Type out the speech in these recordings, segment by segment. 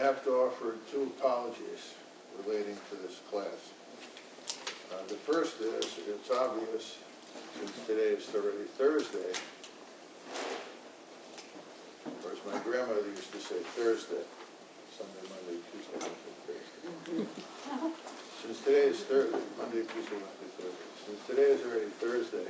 have to offer two apologies relating to this class. The first is, it's obvious, since today is already Thursday, of course my grandmother used to say Thursday, Sunday, Monday, Tuesday, Wednesday, Thursday. Since today is Thursday, Monday, Tuesday, Wednesday, Thursday. Since today is already Thursday,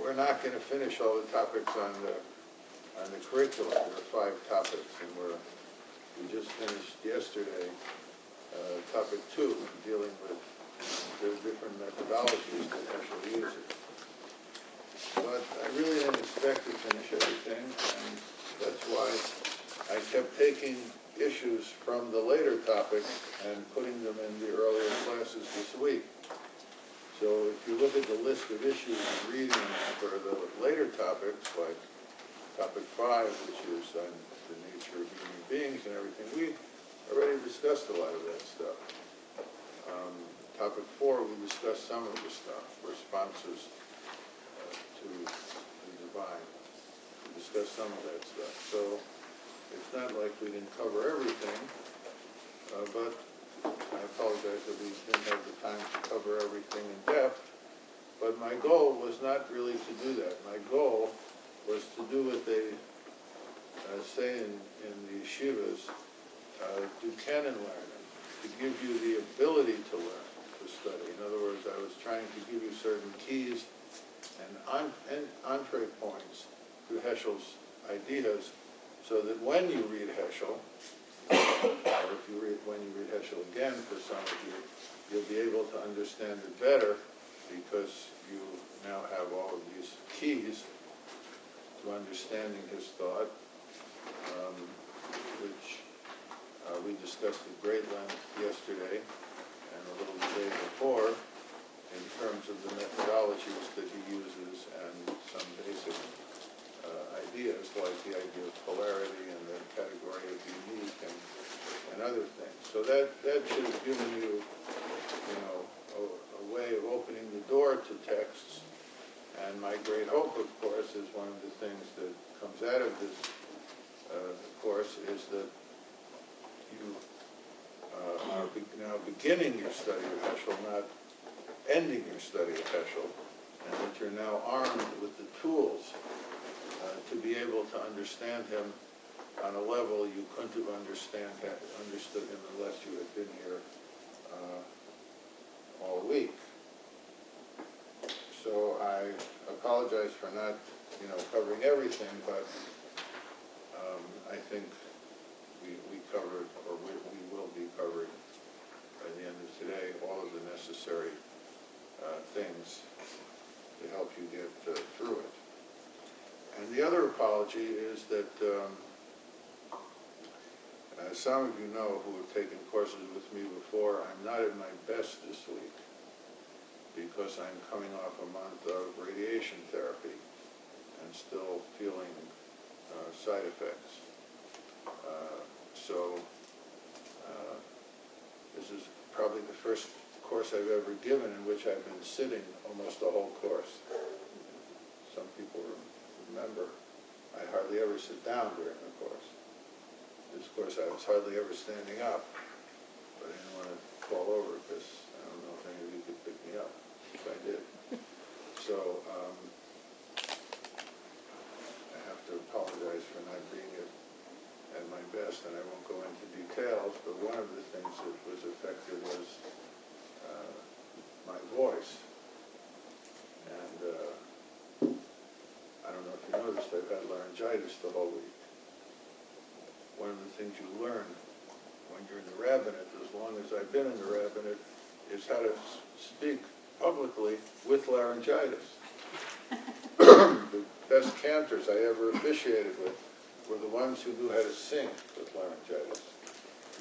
we're not going to finish all the topics on the curriculum. There are 5 topics, and we just finished yesterday topic 2, dealing with the different methodologies that Heshcel uses. But I really didn't expect to finish everything, and that's why I kept taking issues from the later topics and putting them in the earlier classes this week. So if you look at the list of issues and readings for the later topics, like topic 5, which is on the nature of human beings and everything, we already discussed a lot of that stuff. Topic 4, we discussed some of the stuff, responses to the divine. We discussed some of that stuff. So it's not like we didn't cover everything, but I apologize that we didn't have the time to cover everything in depth. But my goal was not really to do that. My goal was to do what they say in the yeshivas, do canon learning, to give you the ability to learn, to study. In other words, I was trying to give you certain keys and entree points to Heschel's ideas, so that when you read Heshcel, or if you when you read Heshcel again for some of you, you'll be able to understand it better, because you now have all of these keys to understanding his thought, which we discussed at great length yesterday and a little the day before, in terms of the methodologies that he uses and some basic ideas, like the idea of polarity and the category of unique and other things. So that should have given you, a way of opening the door to texts. And my great hope, of course, is one of the things that comes out of this course is that you are now beginning your study of Heshcel, not ending your study of Heshcel, and that you're now armed with the tools to be able to understand him on a level you couldn't have understood him unless you had been here all week. So I apologize for not, covering everything, but I think we covered, or we will be covering by the end of today, all of the necessary things to help you get through it. And the other apology is that some of you know who have taken courses with me before, I'm not at my best this week because I'm coming off a month of radiation therapy and still feeling side effects. So this is probably the first course I've ever given in which I've been sitting almost the whole course. Some people remember I hardly ever sit down during the course. This course I was hardly ever standing up, but I didn't want to fall over because I don't know if any of you could pick me up if I did. So I have to apologize for not being at my best, and I won't go into details, but one of the things that was affected was my voice. And I don't know if you noticed, I've had laryngitis the whole week. One of the things you learn when you're in the rabbinate, as long as I've been in the rabbinate, is how to speak publicly with laryngitis. The best cantors I ever officiated with were the ones who knew how to sing with laryngitis.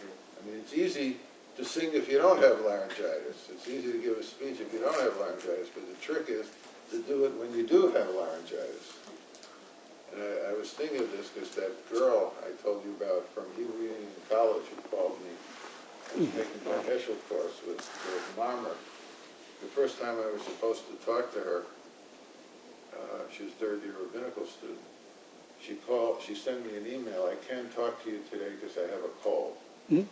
I mean, it's easy to sing if you don't have laryngitis. It's easy to give a speech if you don't have laryngitis, but the trick is to do it when you do have laryngitis. And I was thinking of this because that girl I told you about from Hebrew Union College who called me, was taking my Heshcel course with Marmer. The first time I was supposed to talk to her, she was third-year rabbinical student. she sent me an email, I can't talk to you today because I have a cold. And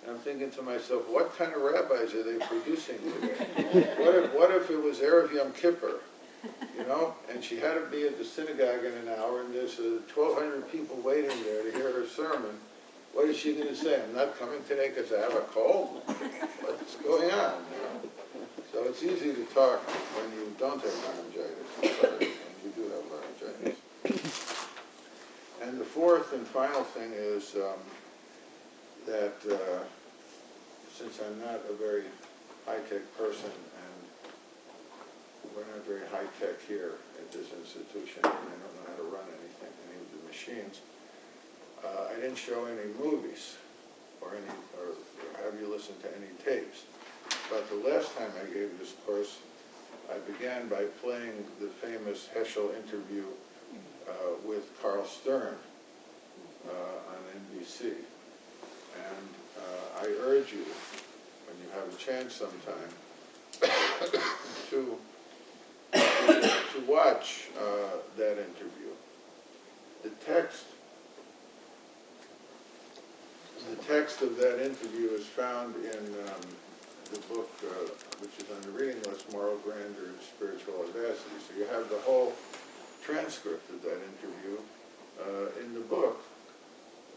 I'm thinking to myself, what kind of rabbis are they producing today? What if it was Erev Yom Kippur, you know? And she had to be at the synagogue in an hour, and there's 1,200 people waiting there to hear her sermon. What is she going to say? I'm not coming today because I have a cold? What's going on? You know? So it's easy to talk when you don't have laryngitis. Sorry, when you do have laryngitis. And the fourth and final thing is that since I'm not a very high-tech person, and we're not very high-tech here at this institution, and I don't know how to run any of the machines, I didn't show any movies or have you listen to any tapes. But the last time I gave this course, I began by playing the famous Heshcel interview with Carl Stern on NBC. And I urge you, when you have a chance sometime, to watch that interview. The text of that interview is found in the book, which is on the reading list, Moral Grandeur and Spiritual Audacity. So you have the whole transcript of that interview in the book,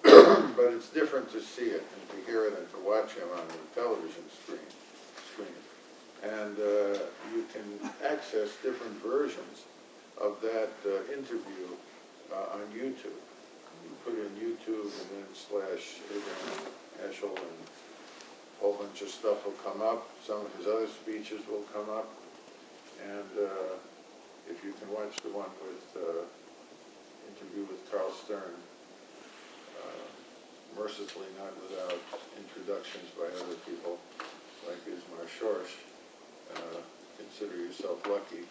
but it's different to see it and to hear it and to watch him on the television screen. And you can access different versions of that interview on YouTube. You put in YouTube and then / Abraham Heschel, and a whole bunch of stuff will come up. Some of his other speeches will come up. And if you can watch the one with interview with Carl Stern, mercifully not without introductions by other people like Ismar Shorsh, consider yourself lucky.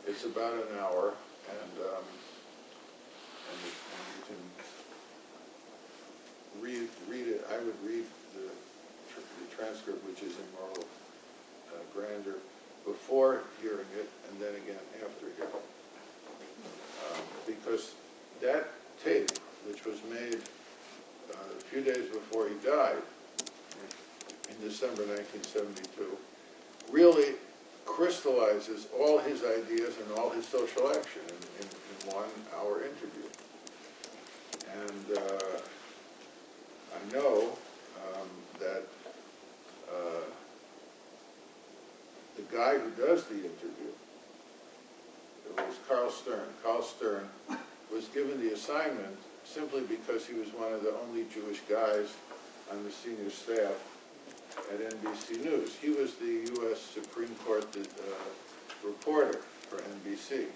It's about an hour, and you can read it. I would read the transcript, which is in Moral Grandeur, before hearing it, and then again after hearing it. Because that tape, which was made a few days before he died, in December 1972, really crystallizes all his ideas and all his social action in 1 hour interview. And I know that the guy who does the interview, it was Carl Stern. Carl Stern was given the assignment simply because he was one of the only Jewish guys on the senior staff at NBC News. He was the U.S. Supreme Court reporter for NBC.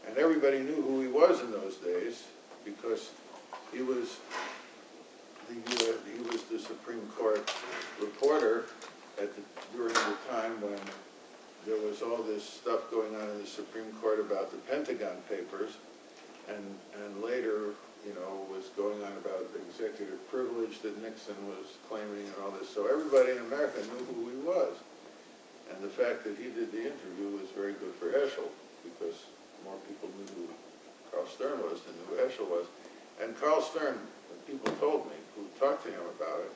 And everybody knew who he was in those days because he was the Supreme Court reporter during the time when there was all this stuff going on in the Supreme Court about the Pentagon Papers, and later, you know, was going on about the executive privilege that Nixon was claiming and all this. So everybody in America knew who he was. And the fact that he did the interview was very good for Heschel, because more people knew who Carl Stern was than who Heschel was. And Carl Stern, people told me, who talked to him about it,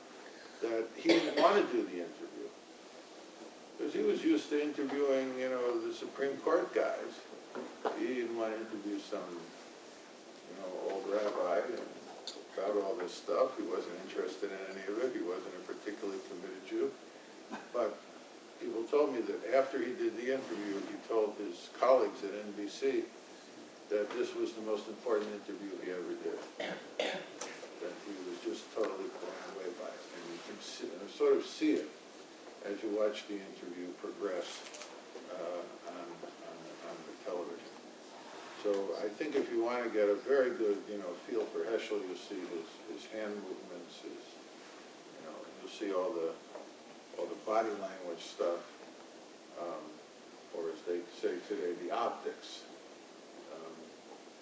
that he didn't want to do the interview. Because he was used to interviewing, you know, the Supreme Court guys. He didn't want to interview some, you know, old rabbi about all this stuff. He wasn't interested in any of it. He wasn't a particularly committed Jew. But people told me that after he did the interview, he told his colleagues at NBC that this was the most important interview he ever did. That he was just totally blown away by it. And you can sort of see it as you watch the interview progress on the television. So I think if you want to get a very good, you know, feel for Heschel, you'll see his hand movements, you know, you'll see all the body language stuff, or as they say today, the optics.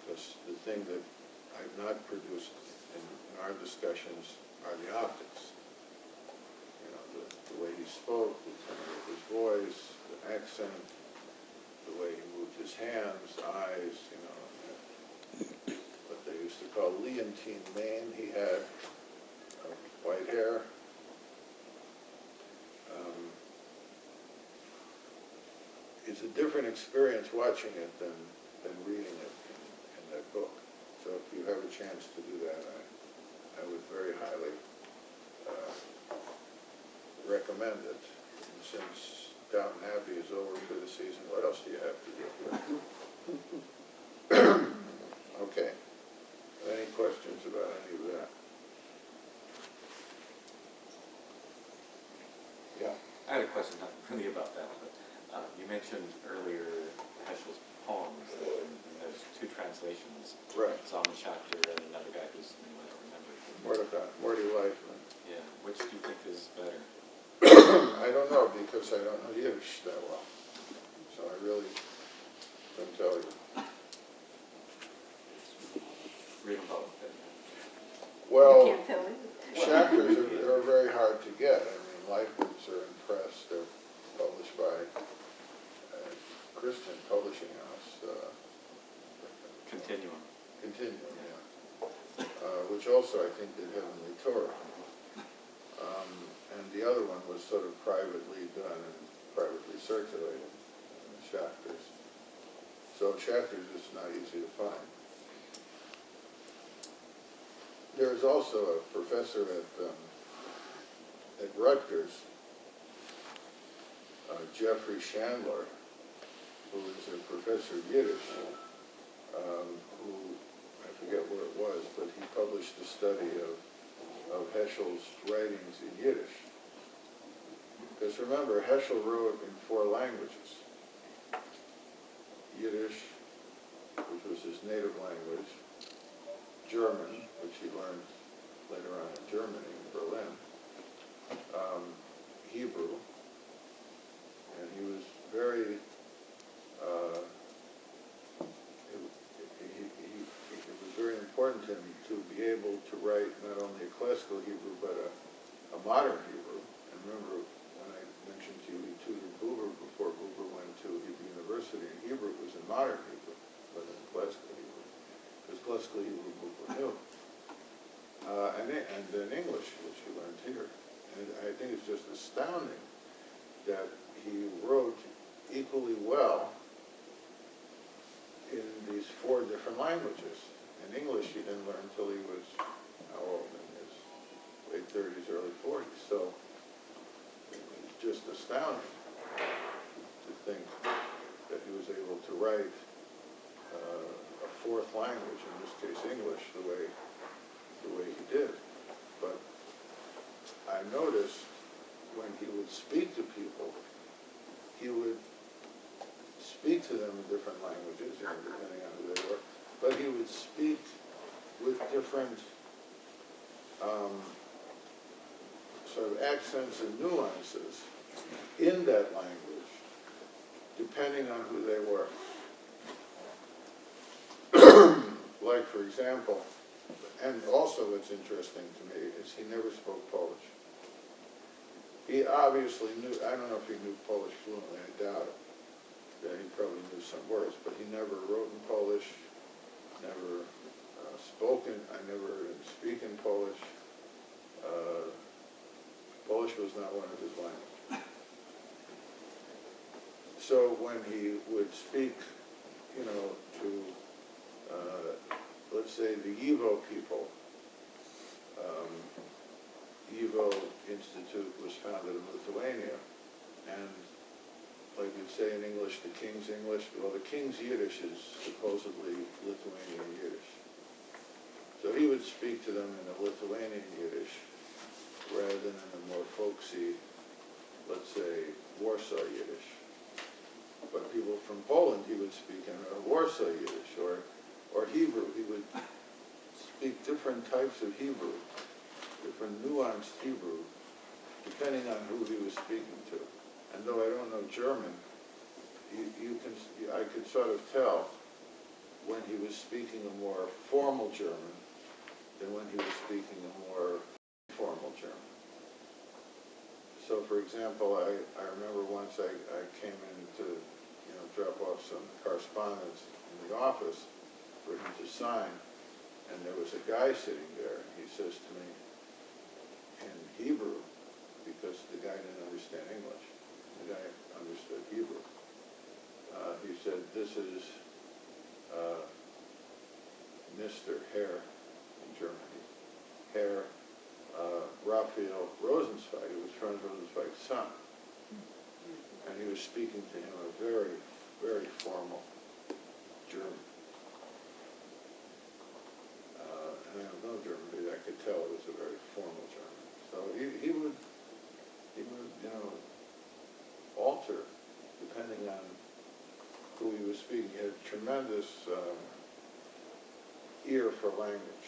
Because the thing that I've not produced in our discussions are the optics. You know, the way he spoke, the tone of his voice, the accent, the way he moved his hands, eyes, you know, what they used leontine mane. He had white hair. It's a different experience watching it than reading it in that book. So if you have a chance to do that, I would very highly recommend it. And since Downton Abbey is over for the season, what else do you have to do? Okay. Any questions about any of that? Yeah. I had a question, not really about that, but you mentioned earlier Heschel's poems, and there's two translations. Right. Love and Chapter and another guy whose name I don't remember. Morty Leifman. Yeah. Which do you think is better? I don't know, because I don't know Yiddish that well. So I really couldn't tell you. Read them both. Well, You can't tell me. chapters are very hard to get. I mean, Leifmans are impressed. They're published by Christian Publishing House. Continuum. Continuum, yeah. Which also, I think, did Heavenly Torah. And the other one was sort of privately done and privately circulated in the chapters. So chapters is not easy to find. There's also a professor at Rutgers, Jeffrey Chandler, who is a professor of Yiddish, who, I forget where it was, but he published a study of Heschel's writings in Yiddish. Because remember, Heshcel wrote in 4 languages. Yiddish, which was his native language, German, which he learned later on in Germany, in Berlin, Hebrew, and he was very, it was very important to him to be able to write not only a classical Hebrew, but a modern Hebrew. And remember, when I mentioned to you, he tutored Buber before Buber went to Hebrew University, and Hebrew was in modern Hebrew, wasn't in classical Hebrew, because classical Hebrew Buber knew. And then English, which he learned here. And I think it's just astounding that he wrote equally well in these 4 different languages. In English, he didn't learn until he was, how old, in his late 30s, early 40s. So it's just astounding to think that he was able to write a 4th language, in this case English, the way he did. But I noticed when he would speak to people, he would speak to them in different languages, depending on who they were, but he would speak with different sort of accents and nuances in that language, depending on who they were. Like, for example, and also what's interesting to me is he never spoke Polish. He obviously knew, I don't know if he knew Polish fluently, I doubt it. Yeah, he probably knew some words, but he never wrote in Polish, never I never heard him speak in Polish. Polish was not one of his languages. So when he would speak, to, let's say, the Yivo people, Yivo Institute was founded in Lithuania, and like you'd say in English, the King's English, well, the King's Yiddish is supposedly Lithuanian Yiddish. So he would speak to them in a Lithuanian Yiddish rather than in a more folksy, let's say, Warsaw Yiddish. But people from Poland, he would speak in a Warsaw Yiddish or Hebrew. He would speak different types of Hebrew, different nuanced Hebrew, depending on who he was speaking to. And though I don't know German, I could sort of tell when he was speaking a more formal German than when he was speaking a more informal German. So, for example, I remember once I came in to drop off some correspondence in the office for him to sign, And there was a guy sitting there, and he says to me, in Hebrew, because the guy didn't understand English, the guy understood Hebrew. He said, "This is Mr. Herr in Germany, Herr Raphael Rosenzweig." It was Franz Rosenzweig's son. And he was speaking to him a very, very formal German. And I don't know German, but I could tell it was a very formal German. So he would alter depending on who he was speaking. He had a tremendous ear for language.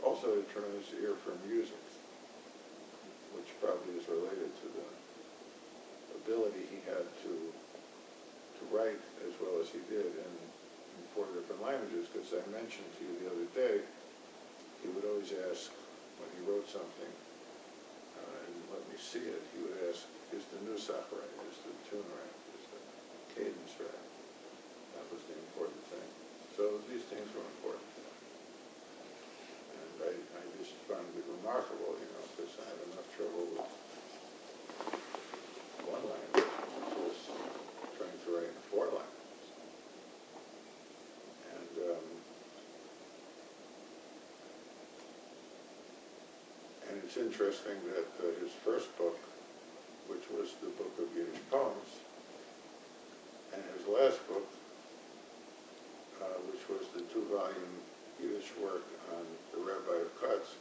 Also a tremendous ear for music, which probably is related to the ability he had to write as well as he did in 4 different languages, because I mentioned to you the other day, he would always ask, when he wrote something, and let me see it, he would ask, is the nusach right? Is the tune right? Is the cadence right? That was the important thing. So these things were important. And I just found it remarkable, because I had enough trouble with one language, which was trying to write in 4 languages. And it's interesting that his first book, which was the book of Yiddish poems, and his last book, which was the 2-volume Yiddish work on the Rabbi of Kutz,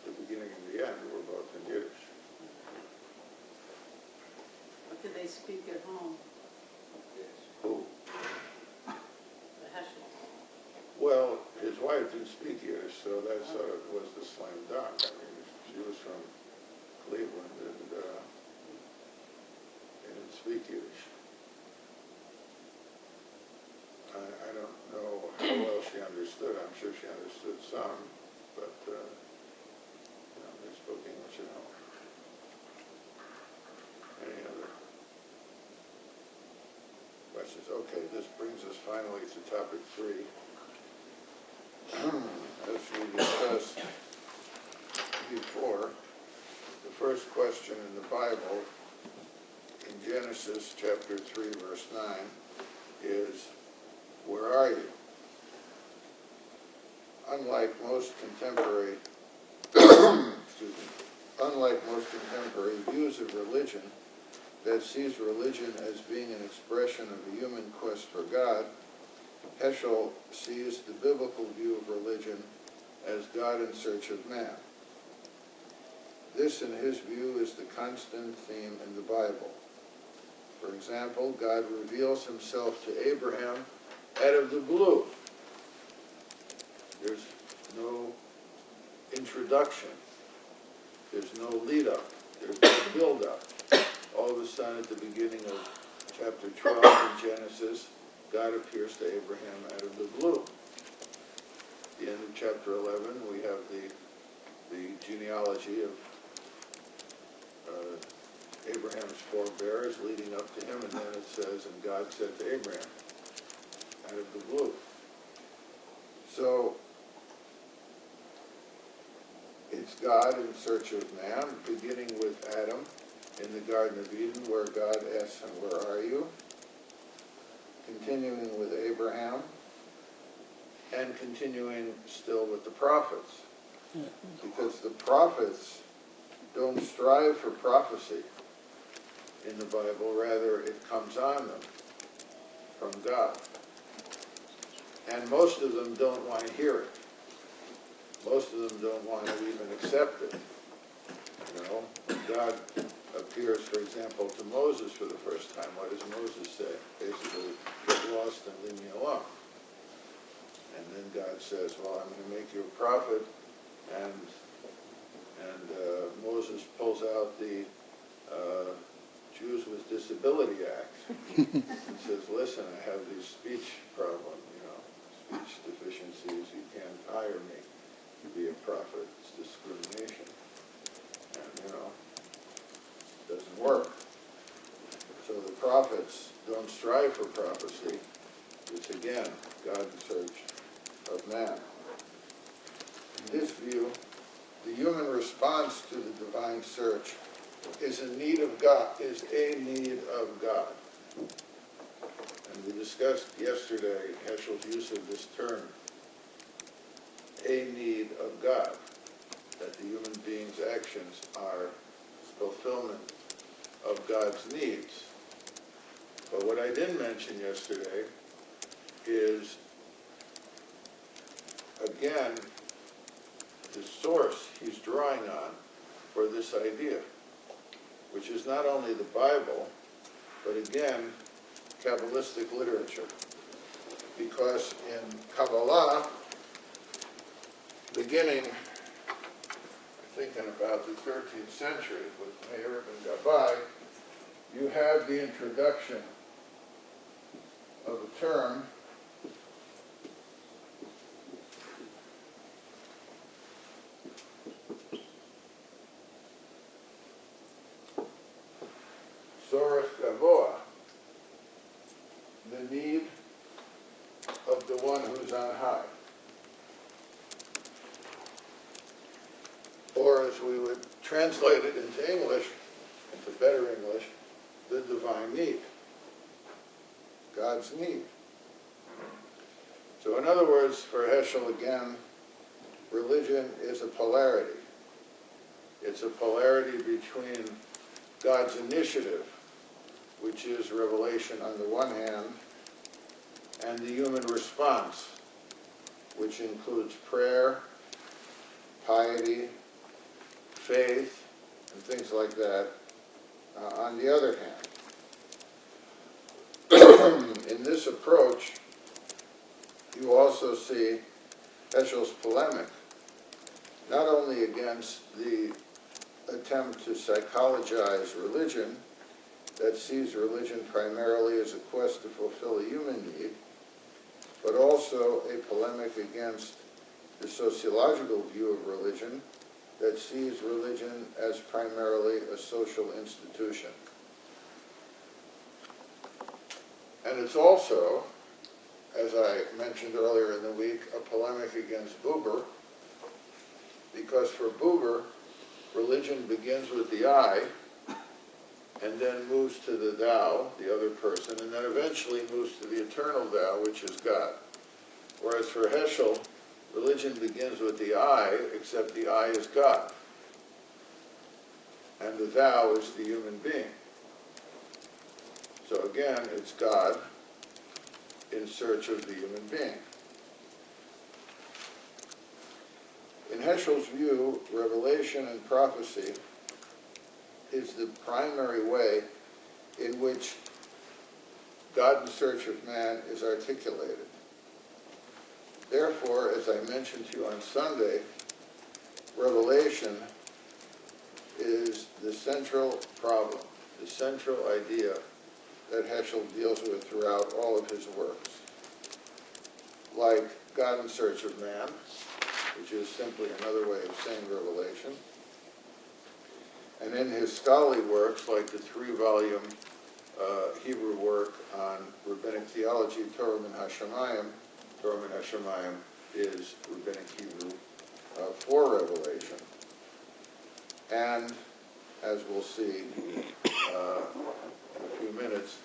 the beginning and the end were both in Yiddish. What did they speak at home? Who? The Heshcel. Well, his wife didn't speak Yiddish, so that sort of was the slam dunk. I mean, she was from Cleveland and didn't speak Yiddish. I don't know how well she understood. I'm sure she understood some, but they spoke English at home. Any other questions? Okay, this brings us finally to topic 3. As we discussed before, the first question in the Bible, in Genesis chapter 3, verse 9, is, where are you? Unlike most contemporary views of religion that sees religion as being an expression of a human quest for God, Heshcel sees the biblical view of religion as God in search of man. This, in his view, is the constant theme in the Bible. For example, God reveals himself to Abraham out of the blue. There's no introduction. There's no lead-up. There's no build-up. All of a sudden, at the beginning of chapter 12 in Genesis, God appears to Abraham out of the blue. At the end of chapter 11, we have the genealogy of Abraham's forebears leading up to him, and then it says, and God said to Abraham, out of the blue. So, it's God in search of man, beginning with Adam in the Garden of Eden, where God asks him, where are you? Continuing with Abraham, and continuing still with the prophets. Because the prophets don't strive for prophecy in the Bible, rather it comes on them from God. And most of them don't want to hear it. Most of them don't want to even accept it. God appears, for example, to Moses for the first time. What does Moses say? Basically, get lost and leave me alone. And then God says, well, I'm going to make you a prophet, and Moses pulls out the Jews with Disability Act and says, listen, I have these speech problems, speech deficiencies, you can't hire me to be a prophet, it's discrimination. And, it doesn't work. So the prophets don't strive for prophecy. It's, again, God in search of man. view, the human response to the divine search is a need of God. And we discussed yesterday Heschel's use of this term, a need of God, that the human being's actions are fulfillment of God's needs. But what I didn't mention yesterday is, again, the source he's drawing on for this idea, which is not only the Bible, but again, Kabbalistic literature. Because in Kabbalah, beginning, I think in about the 13th century with Meir and Rabbi, you have the introduction of a term Zorach Gavoa, the need of the one who's on high. Or as we would translate it into English, into better English, the divine need. God's need. So in other words, for Heschel again, religion is a polarity. It's a polarity between God's initiative, which is revelation on the one hand, and the human response, which includes prayer, piety, faith, and things like that, on the other hand. In this approach, you also see Heschel's polemic, not only against the attempt to psychologize religion, that sees religion primarily as a quest to fulfill a human need, but also a polemic against the sociological view of religion that sees religion as primarily a social institution. And it's also, as I mentioned earlier in the week, a polemic against Buber, because for Buber, religion begins with the I, and then moves to the Tao, the other person, and then eventually moves to the eternal Tao, which is God. Whereas for Heschel, religion begins with the I, except the I is God. And the Tao is the human being. So again, it's God in search of the human being. In Heschel's view, revelation and prophecy is the primary way in which God in search of man is articulated. Therefore, as I mentioned to you on Sunday, revelation is the central problem, the central idea that Heschel deals with throughout all of his works. Like God in search of man, which is simply another way of saying revelation. And in his scholarly works, like the 3-volume Hebrew work on rabbinic theology, Torah Min HaShamayim is rabbinic Hebrew for revelation. And, as we'll see in a few minutes,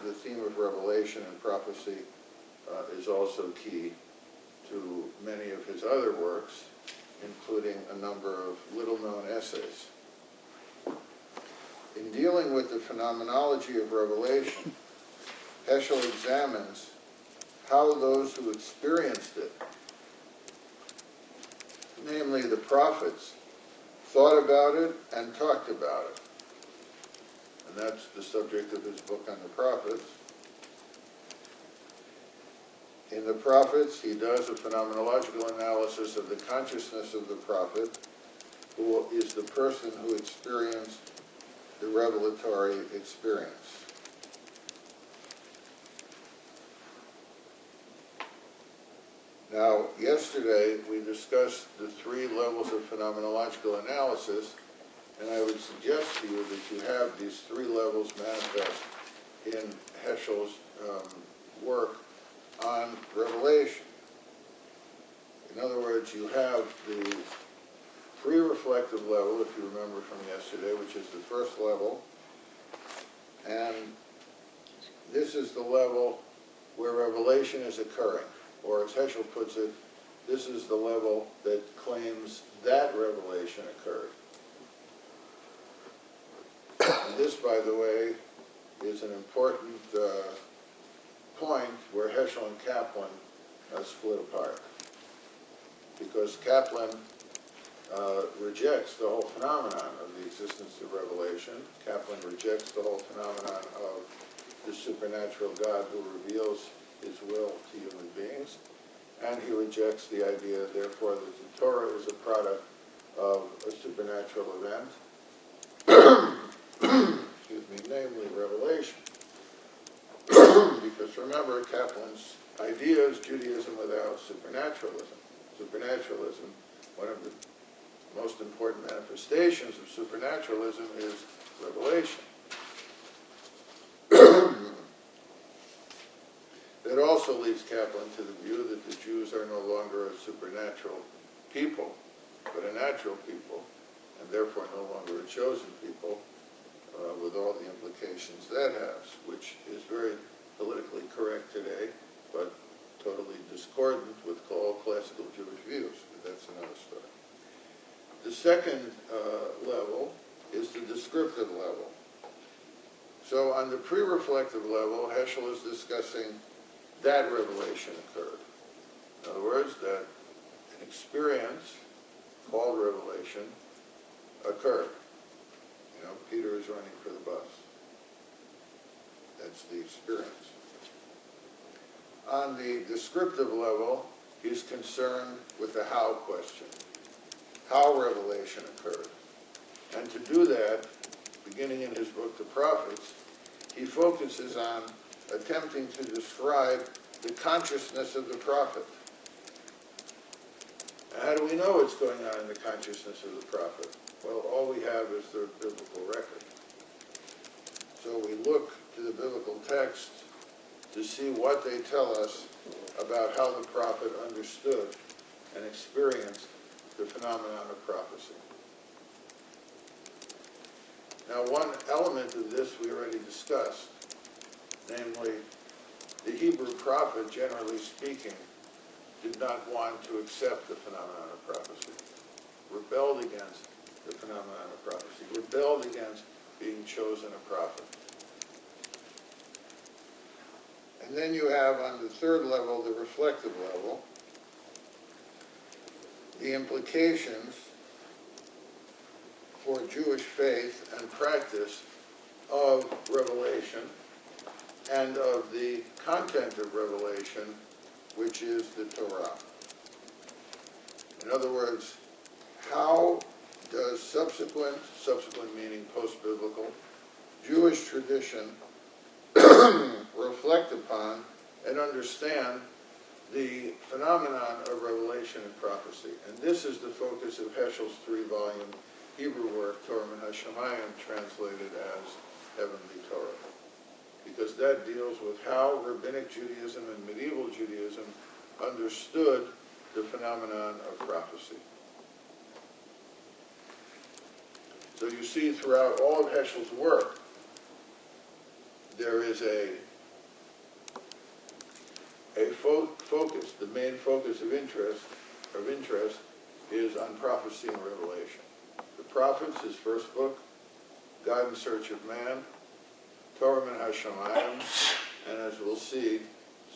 the theme of revelation and prophecy is also key to many of his other works, including a number of little-known essays. In dealing with the phenomenology of revelation, Heschel examines how those who experienced it, namely the prophets, thought about it and talked about it. And that's the subject of his book on the prophets. In the prophets, he does a phenomenological analysis of the consciousness of the prophet, who is the person who experienced the revelatory experience. Now, yesterday we discussed the 3 levels of phenomenological analysis, and I would suggest to you that you have these 3 levels manifest in Heschel's work on revelation. In other words, words, you have the pre-reflective level, if you remember from yesterday, which is the first level. And this is the level where revelation is occurring. Or as Heschel puts it, this is the level that claims that revelation occurred. And this, by the way, is an important point where Heschel and Kaplan split apart. Because Kaplan rejects the whole phenomenon of the existence of revelation. Kaplan rejects the whole phenomenon of the supernatural God who reveals his will to human beings. And he rejects the idea, therefore, that the Torah is a product of a supernatural event, excuse me, namely revelation. Because remember, Kaplan's idea is Judaism without supernaturalism. Supernaturalism, one of the most important manifestations of supernaturalism is revelation. That also leads Kaplan to the view that the Jews are no longer a supernatural people, but a natural people, and therefore no longer a chosen people, with all the implications that has, which is very politically correct today, but totally discordant with all classical Jewish views. But that's another story. The second level is the descriptive level. So on the pre-reflective level, Heschel is discussing that revelation occurred. In other words, that an experience called revelation occurred. You know, Peter is running for the bus. That's the experience. On the descriptive level, he's concerned with the how question. How revelation occurred. And to do that, beginning in his book, The Prophets, he focuses on attempting to describe the consciousness of the prophet. And how do we know what's going on in the consciousness of the prophet? Well, all we have is the biblical record. So we look to the biblical text to see what they tell us about how the prophet understood and experienced the phenomenon of prophecy. Now, one element of this we already discussed, namely, the Hebrew prophet, generally speaking, did not want to accept the phenomenon of prophecy, rebelled against the phenomenon of prophecy, rebelled against being chosen a prophet. And then you have, on the third level, the reflective level, the implications for Jewish faith and practice of revelation and of the content of revelation, which is the Torah. In other words, how does subsequent meaning post-biblical, Jewish tradition reflect upon and understand the phenomenon of revelation and prophecy? And this is the focus of Heschel's 3-volume Hebrew work, Torah and Hashemayim, translated as Heavenly Torah. Because that deals with how Rabbinic Judaism and medieval Judaism understood the phenomenon of prophecy. So you see throughout all of Heschel's work, there is a focus. The main focus of interest is on prophecy and revelation. The Prophets, his first book, God in Search of Man, Torah and Hashemayim, and as we'll see,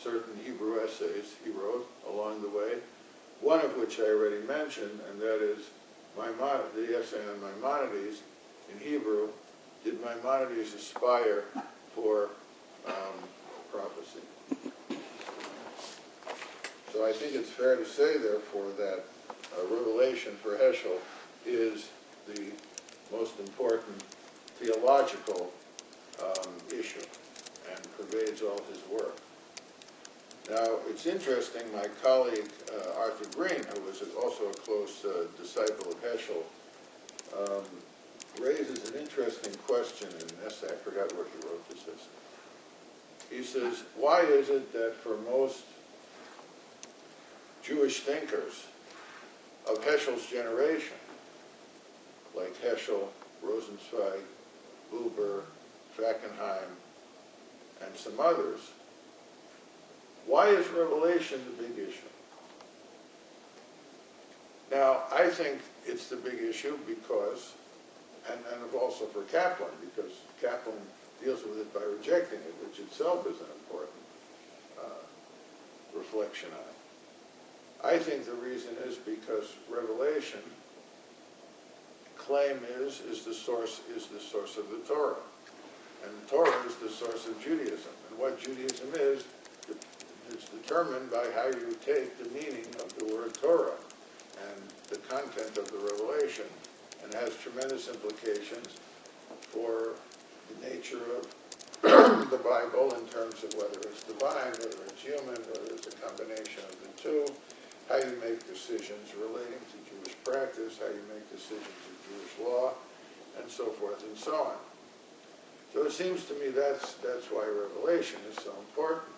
certain Hebrew essays he wrote along the way, one of which I already mentioned, and that is the essay on Maimonides in Hebrew, Did Maimonides Aspire for Prophecy? So I think it's fair to say, therefore, that revelation for Heschel is the most important theological issue and pervades all his work. Now, it's interesting, my colleague Arthur Green, who was also a close disciple of Heschel, raises an interesting question in an essay. I forgot where he wrote this essay. He says, why is it that for most Jewish thinkers, of Heschel's generation, like Heshcel, Rosenzweig, Buber, Fackenheim, and some others, why is revelation the big issue? Now, I think it's the big issue because, and also for Kaplan, because Kaplan deals with it by rejecting it, which itself is an important reflection on it. I think the reason is because revelation claim is the source of the Torah, and the Torah is the source of Judaism, and what Judaism is determined by how you take the meaning of the word Torah and the content of the revelation, and has tremendous implications for the nature of the Bible in terms of whether it's divine, whether it's human, whether it's a combination of the two, how you make decisions relating to Jewish practice, how you make decisions of Jewish law, and so forth and so on. So it seems to me that's why revelation is so important.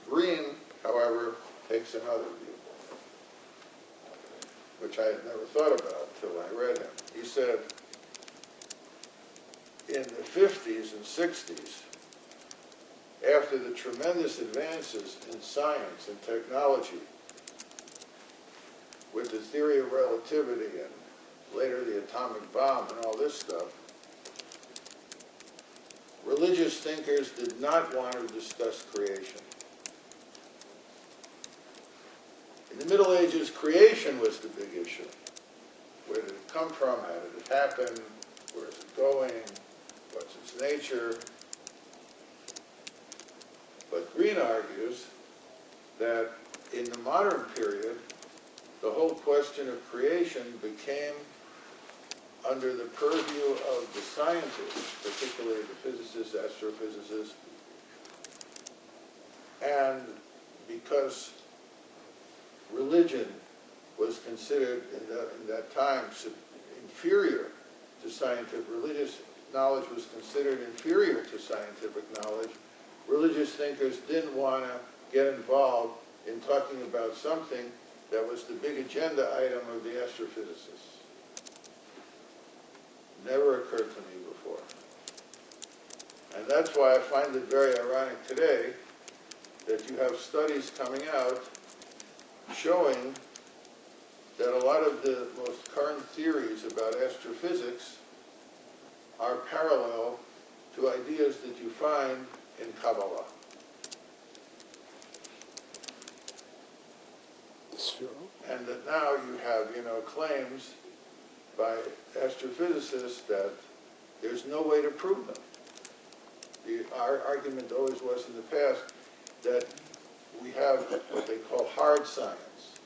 Green, however, takes another view, which I had never thought about until I read him. He said, in the 50s and 60s, after the tremendous advances in science and technology, with the theory of relativity and later the atomic bomb and all this stuff, religious thinkers did not want to discuss creation. In the Middle Ages, creation was the big issue. Where did it come from? How did it happen? Where is it going? What's its nature? But Green argues that in the modern period, the whole question of creation became under the purview of the scientists, particularly the physicists, astrophysicists, and because religion was considered in that time inferior to scientific, religious knowledge was considered inferior to scientific knowledge, religious thinkers didn't want to get involved in talking about something that was the big agenda item of the astrophysicists. Never occurred to me before. And that's why I find it very ironic today that you have studies coming out showing that a lot of the most current theories about astrophysics are parallel to ideas that you find in Kabbalah. Sure. And that now you have, claims by astrophysicists that there's no way to prove them. Our argument always was in the past that we have what they call hard science,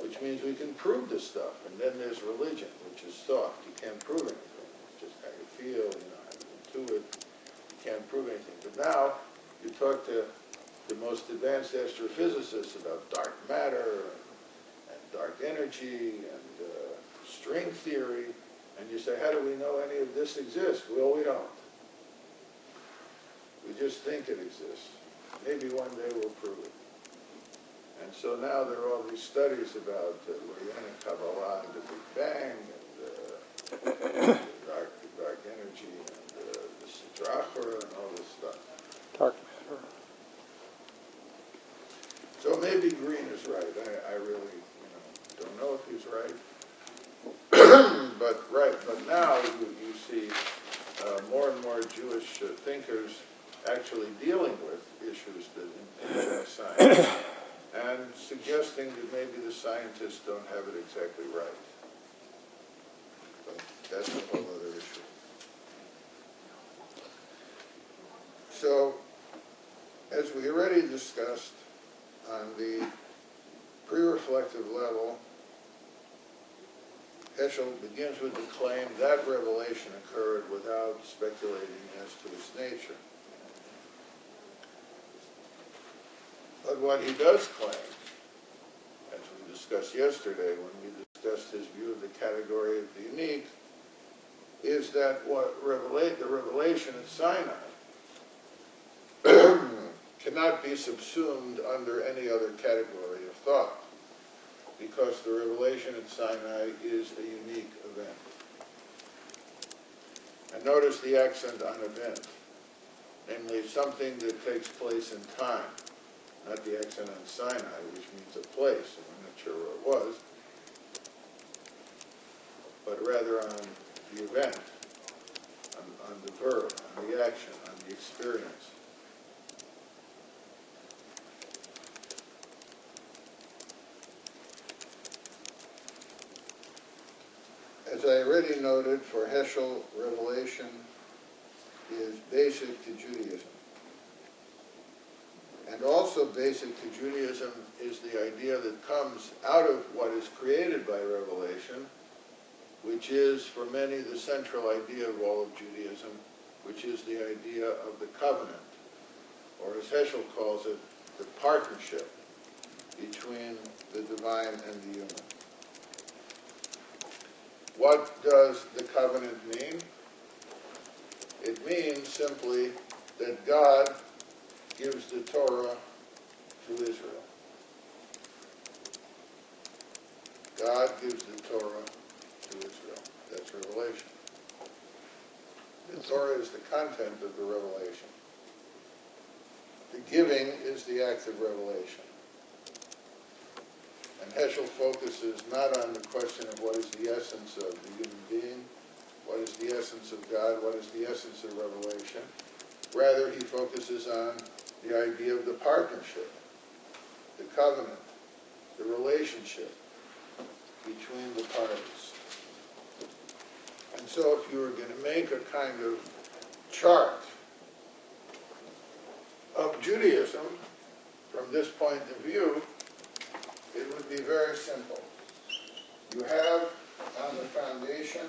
which means we can prove this stuff. And then there's religion, which is soft. You can't prove anything. It's just how you feel, how you intuit. You can't prove anything. But now you talk to the most advanced astrophysicists about dark matter and dark energy and string theory, and you say, how do we know any of this exists? Well, we don't. We just think it exists. Maybe one day we'll prove it. And so now there are all these studies about Laryngitis, Kabbalah, and the Big Bang, and the dark energy, and the Sidrachar, and all this stuff. Dark matter. So maybe Green is right. I really, don't know if he's right. But now you see more and more Jewish thinkers actually dealing with issues that influence science and suggesting that maybe the scientists don't have it exactly right. But that's a whole other issue. So, as we already discussed, on the pre-reflective level, Heschel begins with the claim that revelation occurred without speculating as to its nature. But what he does claim, as we discussed yesterday when we discussed his view of the category of the unique, is that the revelation at Sinai cannot be subsumed under any other category of thought, because the revelation at Sinai is a unique event. And notice the accent on event, namely something that takes place in time, not the accent on Sinai, which means a place, and I'm not sure where it was, but rather on the event, on the verb, on the action, on the experience. As I already noted, for Heshcel, revelation is basic to Judaism. And also basic to Judaism is the idea that comes out of what is created by revelation, which is, for many, the central idea of all of Judaism, which is the idea of the covenant, or as Heshcel calls it, the partnership between the divine and the human. What does the covenant mean? It means simply that God gives the Torah to Israel. God gives the Torah to Israel. That's revelation. The Torah is the content of the revelation. The giving is the act of revelation. And Heshcel focuses not on the question of what is the essence of the human being, what is the essence of God, what is the essence of revelation. Rather, he focuses on the idea of the partnership, the covenant, the relationship between the parties. And so if you were going to make a kind of chart of Judaism from this point of view, it would be very simple. You have on the foundation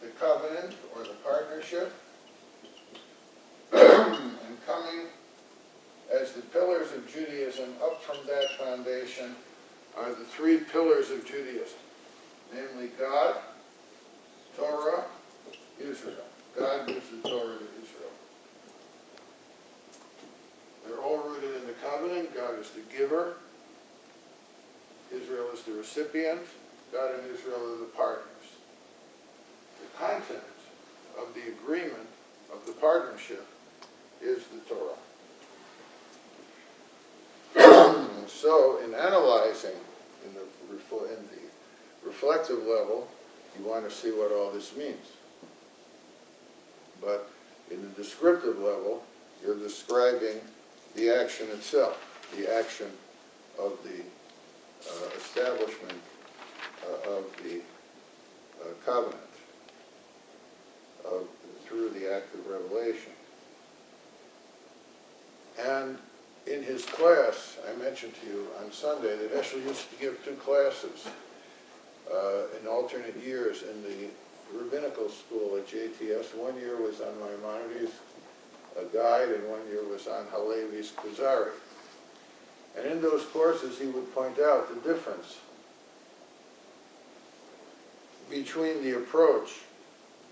the covenant or the partnership, and coming as the pillars of Judaism up from that foundation are the three pillars of Judaism, namely God, Torah, Israel. God gives the Torah to Israel. They're all rooted in the covenant. God is the giver. Israel is the recipient. God and Israel are the partners. The content of the agreement of the partnership is the Torah. And so, in analyzing in the reflective level, you want to see what all this means. But in the descriptive level, you're describing the action itself, the action of the establishment of the covenant through the act of revelation. And in his class, I mentioned to you on Sunday that Heshcel used to give two classes in alternate years in the rabbinical school at JTS. 1 year was on Maimonides, a guide, and 1 year was on Halevi's Kuzari. And in those courses, he would point out the difference between the approach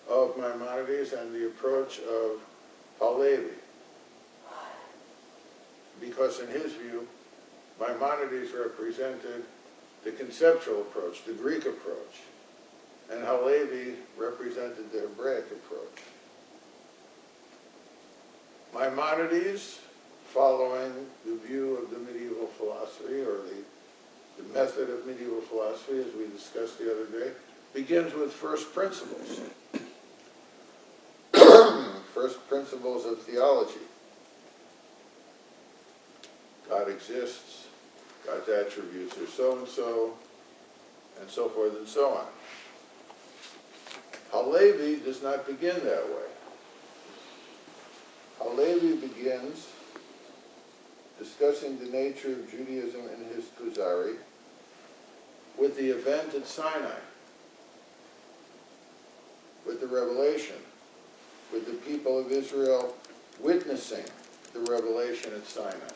of Maimonides and the approach of Halevi. Because in his view, Maimonides represented the conceptual approach, the Greek approach, and Halevi represented the Hebraic approach. Maimonides, following the view of the medieval philosophy, or the method of medieval philosophy, as we discussed the other day, begins with first principles. First principles of theology. God exists, God's attributes are so-and-so, and so forth and so on. Halevi does not begin that way. Halevi begins discussing the nature of Judaism in his Kuzari with the event at Sinai, with the revelation, with the people of Israel witnessing the revelation at Sinai.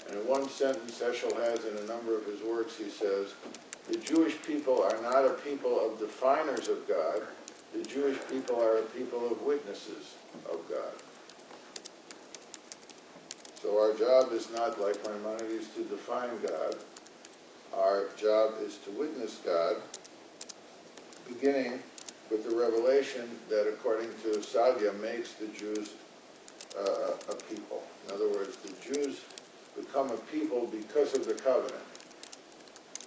And in one sentence Heschel has in a number of his works, he says, the Jewish people are not a people of definers of God. The Jewish people are a people of witnesses of God. So our job is not, like Maimonides, to define God. Our job is to witness God, beginning with the revelation that, according to Sadia, makes the Jews a people. In other words, the Jews become a people because of the covenant.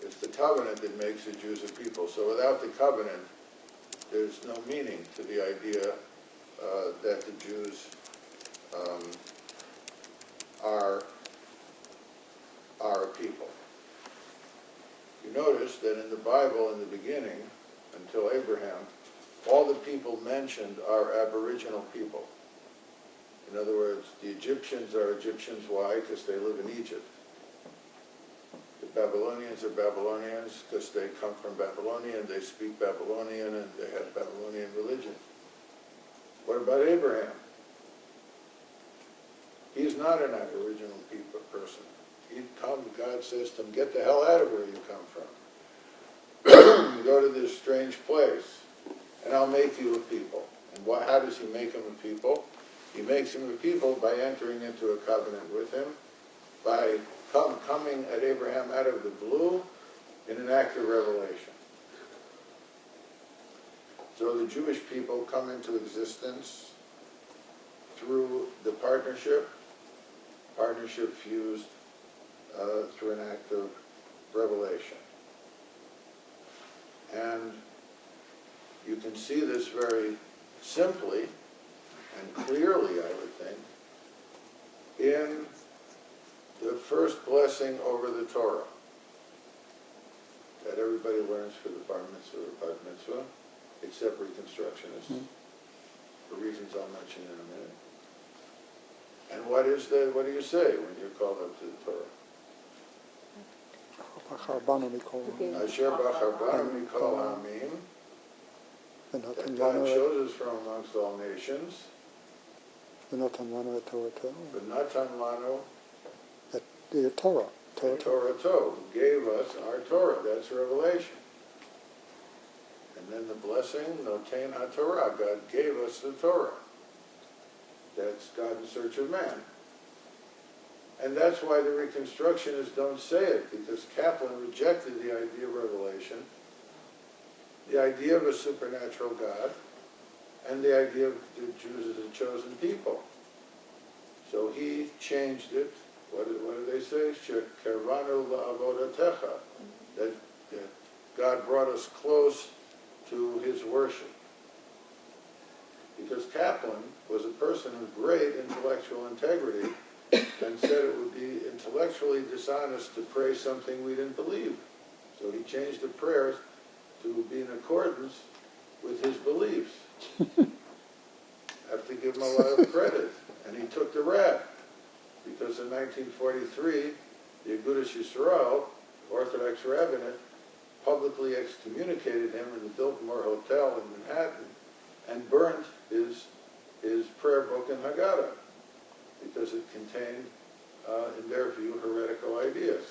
It's the covenant that makes the Jews a people. So without the covenant, there's no meaning to the idea that the Jews are a people. You notice that in the Bible, in the beginning, until Abraham, all the people mentioned are aboriginal people. In other words, the Egyptians are Egyptians. Why? Because they live in Egypt. The Babylonians are Babylonians because they come from Babylonia and they speak Babylonian and they have Babylonian religion. What about Abraham? He's not an aboriginal person. God says to him, get the hell out of where you come from. Go to this strange place, and I'll make you a people. And how does he make him a people? He makes him a people by entering into a covenant with him, by coming at Abraham out of the blue in an act of revelation. So the Jewish people come into existence through the partnership fused through an act of revelation. And you can see this very simply and clearly, I would think, in the first blessing over the Torah that everybody learns for the bar mitzvah or bat mitzvah, except Reconstructionists, for reasons I'll mention in a minute. And what do you say when you're called up to the Torah? Asher b'charbanu mikol ha'amim, that God chose us from amongst all nations, V'natan lanu et Torah. v'natan lanu The Torah. Torah who gave us our Torah. That's revelation. And then the blessing, noten ha-Torah, God gave us the Torah. That's God in search of man. And that's why the Reconstructionists don't say it, because Kaplan rejected the idea of revelation, the idea of a supernatural God, and the idea of the Jews as a chosen people. So he changed it. What do they say? Shekarvanu la'avodatecha. That God brought us close to his worship. Because Kaplan was a person of great intellectual integrity and said it would be intellectually dishonest to pray something we didn't believe. So he changed the prayers to be in accordance with his beliefs. I have to give him a lot of credit. And he took the rap. Because in 1943, the Agudas Yisrael, Orthodox rabbinate, publicly excommunicated him in the Biltmore Hotel in Manhattan and burnt his prayer book in Haggadah because it contained, in their view, heretical ideas.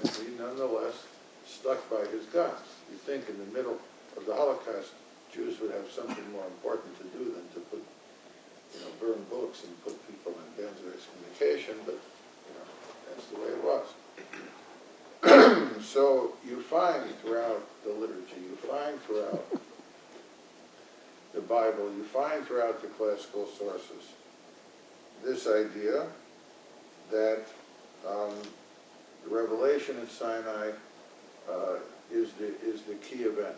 And he nonetheless stuck by his guns. You'd think in the middle of the Holocaust, Jews would have something more important to do than to put, burn books and put people in bands of excommunication, but, that's the way it was. So you find throughout the liturgy, you find throughout the Bible, you find throughout the classical sources this idea that the revelation at Sinai is the key event.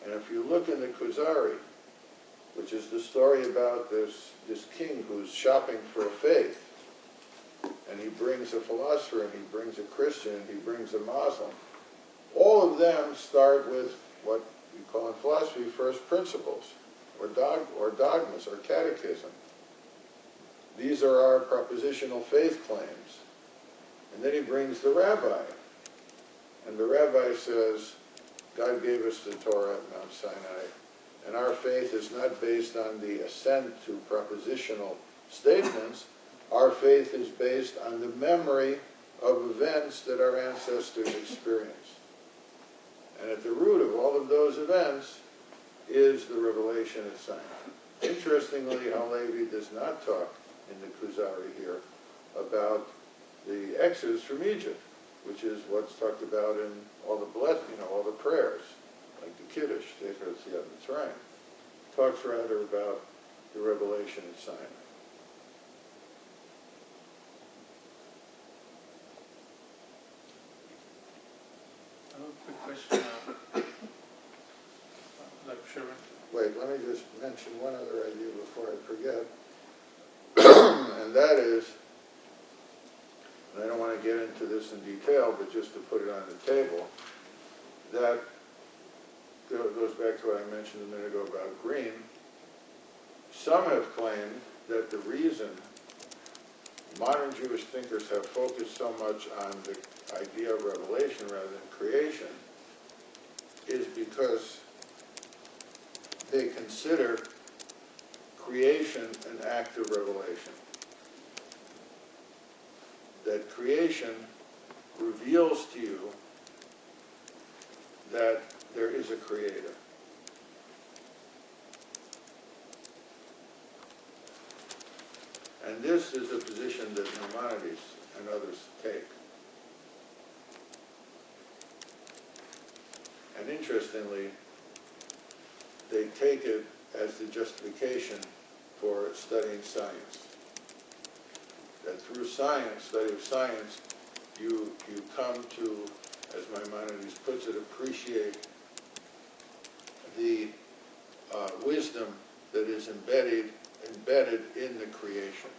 And if you look in the Kuzari, which is the story about this king who's shopping for a faith, and he brings a philosopher, and he brings a Christian, and he brings a Muslim. All of them start with what we call in philosophy first principles, or dogmas, or catechism. These are our propositional faith claims. And then he brings the rabbi. And the rabbi says, God gave us the Torah at Mount Sinai, and our faith is not based on the assent to propositional statements. Our faith is based on the memory of events that our ancestors experienced. And at the root of all of those events is the revelation at Sinai. Interestingly, Halevi does not talk in the Kuzari here about the Exodus from Egypt, which is what's talked about in all the all the prayers, like the Kiddush, Zecher Tziyat Mitzrayim. Talks rather about the revelation at Sinai. I have a quick question, Dr. Sherwin. Wait, let me just mention one other idea before I forget. And that is, and I don't want to get into this in detail, but just to put it on the table, that goes back to what I mentioned a minute ago about Green. Some have claimed that the reason modern Jewish thinkers have focused so much on the idea of revelation rather than creation is because they consider creation an act of revelation. That creation reveals to you that there is a creator. And this is a position that Maimonides and others take. And interestingly, they take it as the justification for studying science. That through science, study of science, you come to, as Maimonides puts it, appreciate the wisdom that is embedded in the creation.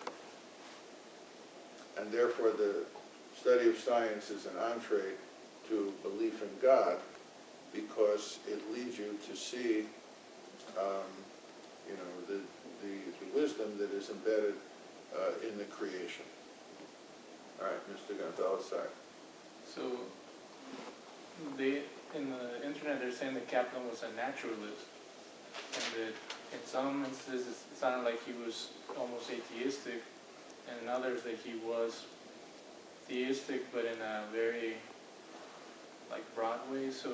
And therefore the study of science is an entree to belief in God, because it leads you to see the wisdom that is embedded in the creation. All right, Mr. Gonzalez. So, in the internet, they're saying that Kaplan was a naturalist, and that in some instances it sounded like he was almost atheistic, and in others that he was theistic, but in a very broad way. So,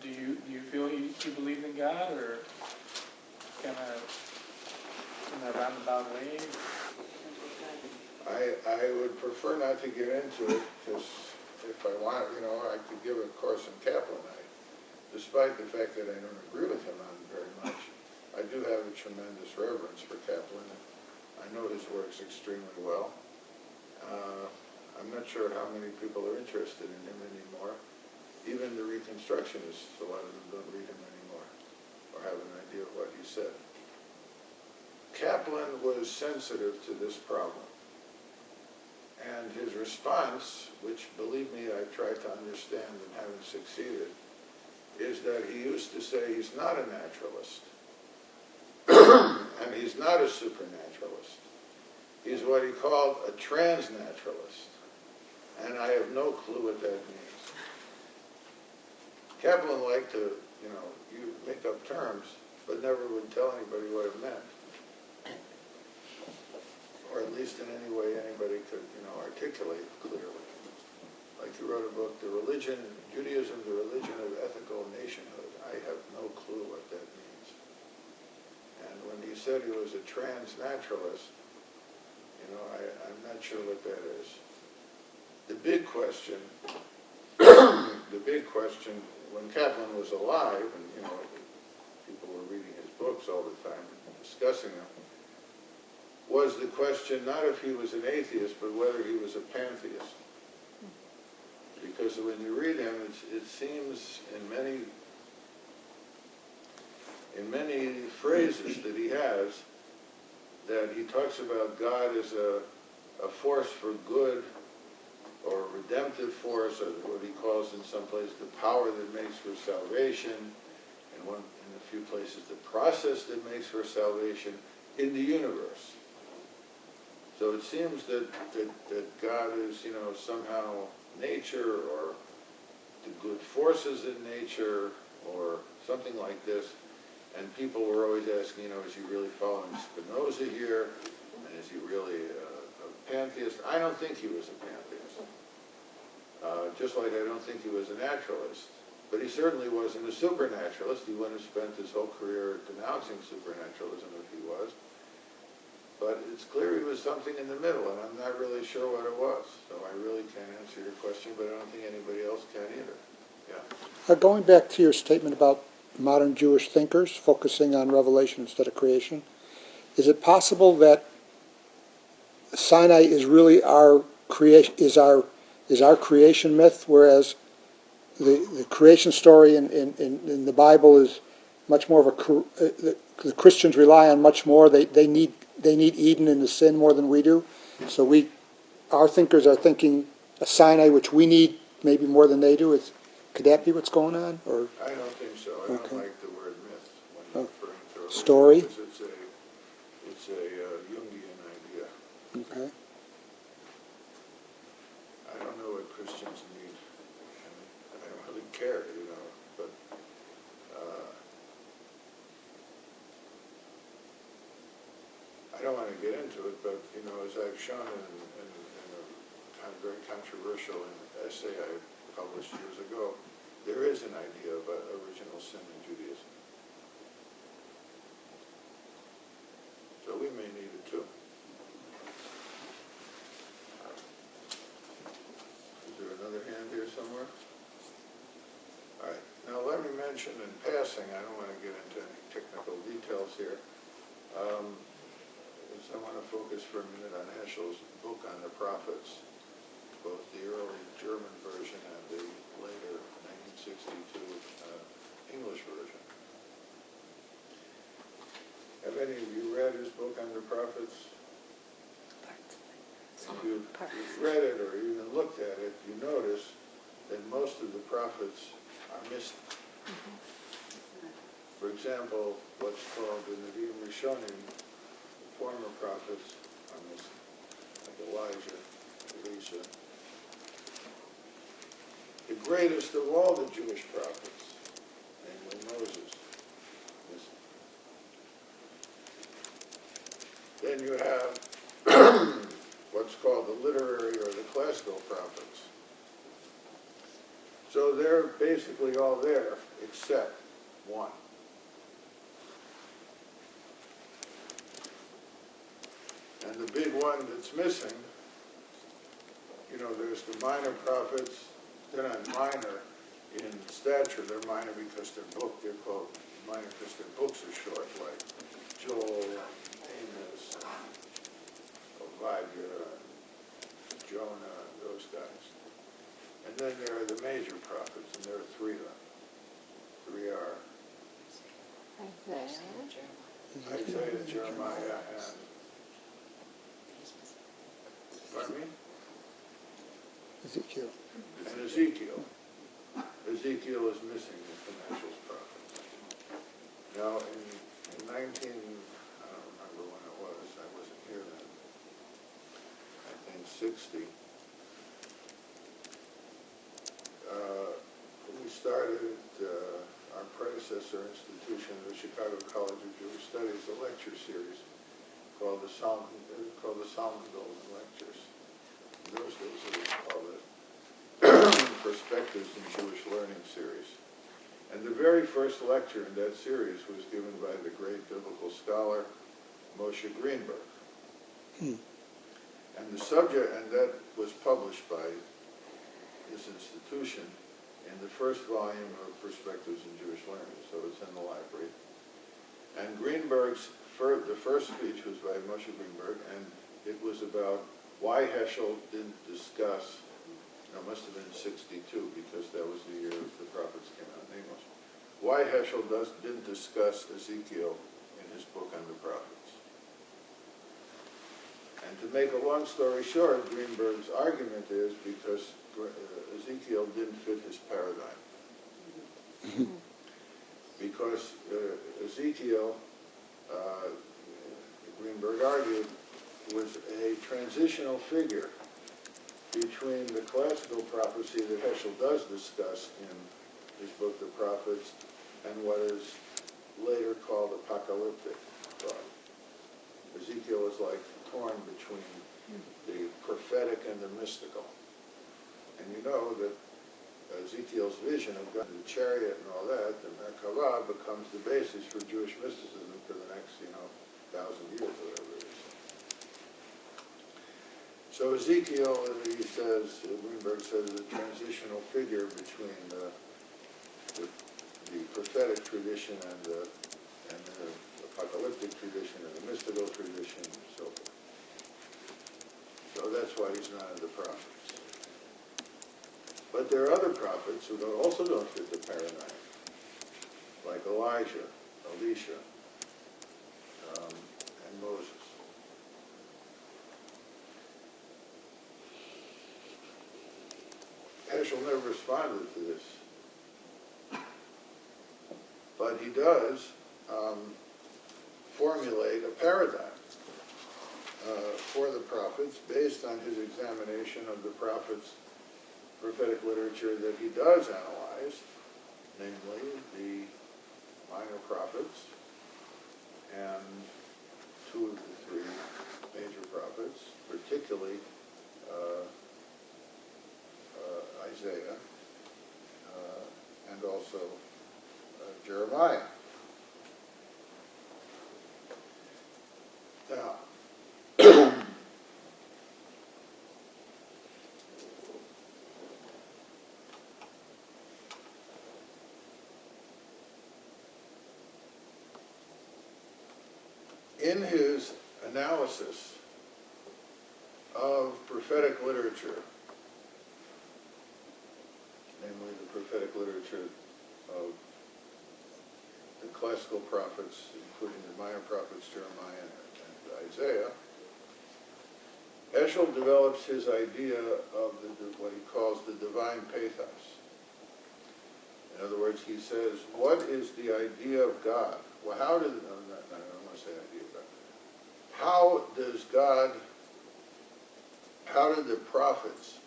do you feel he believed in God, or kind of in a roundabout way? I would prefer not to get into it, because if I want, I could give a course in Kaplan. Despite the fact that I don't agree with him on very much, I do have a tremendous reverence for Kaplan. I know his works extremely well. I'm not sure how many people are interested in him anymore. Even the Reconstructionists, a lot of them don't read him anymore or have an idea of what he said. Kaplan was sensitive to this problem. And his response, which, believe me, I've tried to understand and haven't succeeded, is that he used to say he's not a naturalist. And he's not a supernaturalist. He's what he called a transnaturalist. And I have no clue what that means. Kaplan liked to, you make up terms, but never would tell anybody what it meant. Or at least in any way anybody could, articulate clearly. Like he wrote a book, Judaism, the Religion of Ethical Nationhood. I have no clue what that means. And when he said he was a transnaturalist, I'm not sure what that is. The big question, when Kaplan was alive, and people were reading his books all the time, discussing them, was the question not if he was an atheist, but whether he was a pantheist. Because when you read him, it seems in many phrases that he has, that he talks about God as a force for good, or a redemptive force, or what he calls in some places the power that makes for salvation, and in a few places the process that makes for salvation in the universe. So it seems that God is, somehow nature, or the good forces in nature, or something like this. And people were always asking, is he really following Spinoza here? And is he really a pantheist? I don't think he was a pantheist. Just like I don't think he was a naturalist. But he certainly wasn't a supernaturalist. He wouldn't have spent his whole career denouncing supernaturalism if he was. But it's clear he was something in the middle, and I'm not really sure what it was. So I really can't answer your question, but I don't think anybody else can either. Yeah. Going back to your statement about modern Jewish thinkers focusing on revelation instead of creation, is it possible that Sinai is really our creation, is our creation myth, whereas the creation story in the Bible is much more of the Christians rely on much more. They need Eden and the sin more than we do. So our thinkers are thinking a Sinai which we need maybe more than they do. Could that be what's going on? Or I don't think so. I don't like the word myth when you're referring to it. Story? Because it's a Jungian idea. okay. I don't know what Christians need. I don't really care, but I don't want to get into it, but, as I've shown in a very controversial essay I published years ago, there is an idea of original sin in Judaism. So we may need it too. Is there another hand here somewhere? All right. Now let me mention in passing, I don't want to get into any technical details here, I want to focus for a minute on Hescel's book on the prophets, both the early German version and the later 1962 English version. Have any of you read his book on the prophets? If you've read it or even looked at it, you notice that most of the prophets are missing. For example, what's called the Nevi'im Rishonim, former prophets are missing, like Elijah, Elisha. The greatest of all the Jewish prophets, namely Moses, missing. Then you have what's called the literary or the classical prophets. So they're basically all there except one. And the big one that's missing, there's the minor prophets. They're not minor in stature. They're minor because they're called minor because their books are short, like Joel, Amos, Obadiah, Jonah, those guys. And then there are the major prophets, and there are three of them. Three are Isaiah, Jeremiah, and pardon me? Ezekiel. And Ezekiel. Ezekiel is missing from Hescel's prophets. Now, in I don't remember when it was, I wasn't here then, I think 60, we started our predecessor institution, the Chicago College of Jewish Studies, a lecture series called the Solomon Golden Lectures. In those days it was called the Perspectives in Jewish Learning series. And the very first lecture in that series was given by the great biblical scholar Moshe Greenberg. And the subject, and that was published by this institution in the first volume of Perspectives in Jewish Learning, so it's in the library. And Greenberg's, the first speech was by Moshe Greenberg, and it was about why Heshcel didn't discuss, it must have been 62, because that was the year the prophets came out in English, why Heshcel didn't discuss Ezekiel in his book on the prophets. And to make a long story short, Greenberg's argument is because Ezekiel didn't fit his paradigm. Because Ezekiel, Greenberg argued, was a transitional figure between the classical prophecy that Heshcel does discuss in his book, The Prophets, and what is later called apocalyptic thought. Ezekiel is like torn between the prophetic and the mystical. And you know that Ezekiel's vision of God, the chariot and all that, the Merkavah, becomes the basis for Jewish mysticism for the next, 1,000 years, whatever it is. So Ezekiel, he says, Greenberg says, is a transitional figure between the prophetic tradition and the apocalyptic tradition and the mystical tradition and so forth. So that's why he's not in the prophets. But there are other prophets who also don't fit the paradigm, like Elijah, Elisha, and Moses. Heschel never responded to this, but he does formulate a paradigm for the prophets based on his examination of the prophets' prophetic literature that he does analyze, namely the minor prophets and two of the three major prophets, particularly Isaiah and also Jeremiah. Now, in his analysis of prophetic literature, namely the prophetic literature of the classical prophets, including the minor prophets, Jeremiah and Isaiah, Heschel develops his idea of what he calls the divine pathos. In other words, he says, what is the idea of God? Well, I don't want to say idea of God. How did the prophets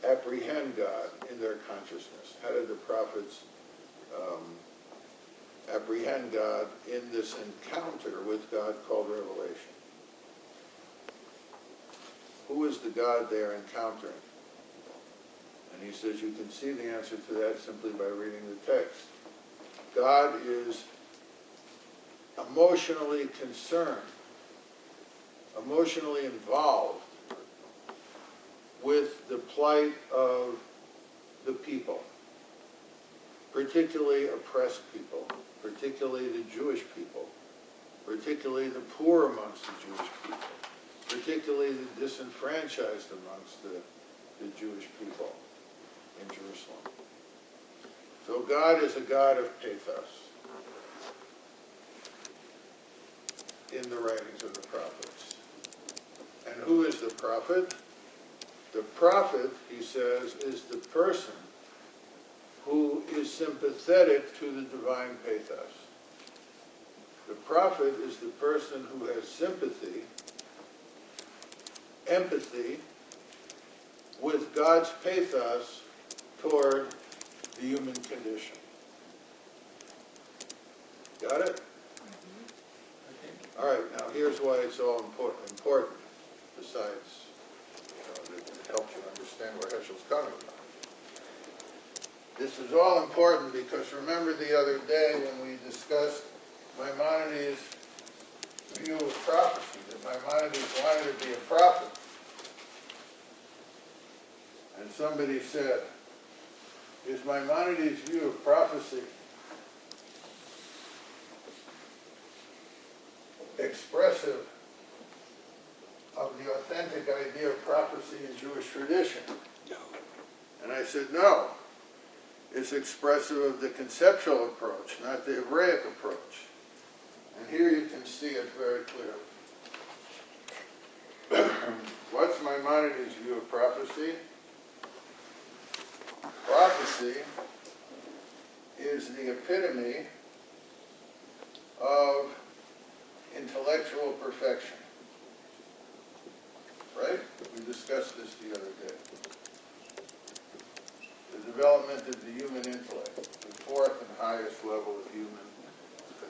apprehend God in their consciousness? How did the prophets apprehend God in this encounter with God called revelation? Who is the God they're encountering? And he says you can see the answer to that simply by reading the text. God is emotionally concerned, emotionally involved with the plight of the people, particularly oppressed people, particularly the Jewish people, particularly the poor amongst the Jewish people, particularly the disenfranchised amongst the Jewish people in Jerusalem. So God is a God of pathos in the writings of the prophets. And who is the prophet? The prophet, he says, is the person who is sympathetic to the divine pathos. The prophet is the person who has sympathy, empathy, with God's pathos toward the human condition. Got it? All right, now here's why it's all important besides it helps you understand where Heschel's coming from. This is all important because remember the other day when we discussed Maimonides' view of prophecy, that Maimonides wanted to be a prophet. And somebody said, is Maimonides' view of prophecy expressive of the authentic idea of prophecy in Jewish tradition? No. And I said, no. It's expressive of the conceptual approach, not the Hebraic approach. And here you can see it very clearly. What's Maimonides' view of prophecy? Prophecy is the epitome of intellectual perfection. Right? We discussed this the other day. The development of the human intellect, the fourth and highest level of human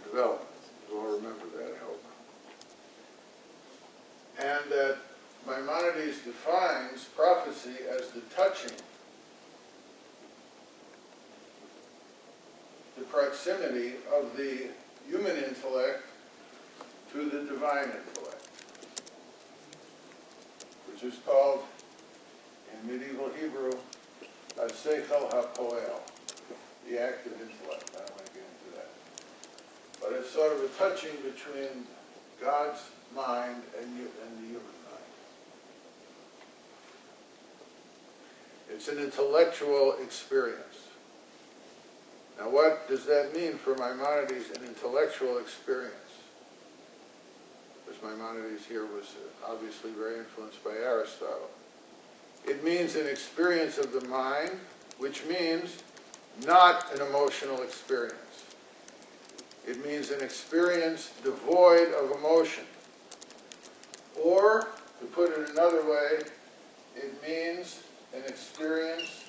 development. You all remember that, I hope. And that Maimonides defines prophecy as the touching, the proximity of the human intellect to the divine intellect. which is called, in medieval Hebrew, Seichel HaPoel, the active intellect. I don't want to get into that. But it's sort of a touching between God's mind and the human mind. It's an intellectual experience. Now what does that mean for Maimonides, an intellectual experience? Because Maimonides here was obviously very influenced by Aristotle. It means an experience of the mind, which means not an emotional experience. It means an experience devoid of emotion. Or, to put it another way, it means an experience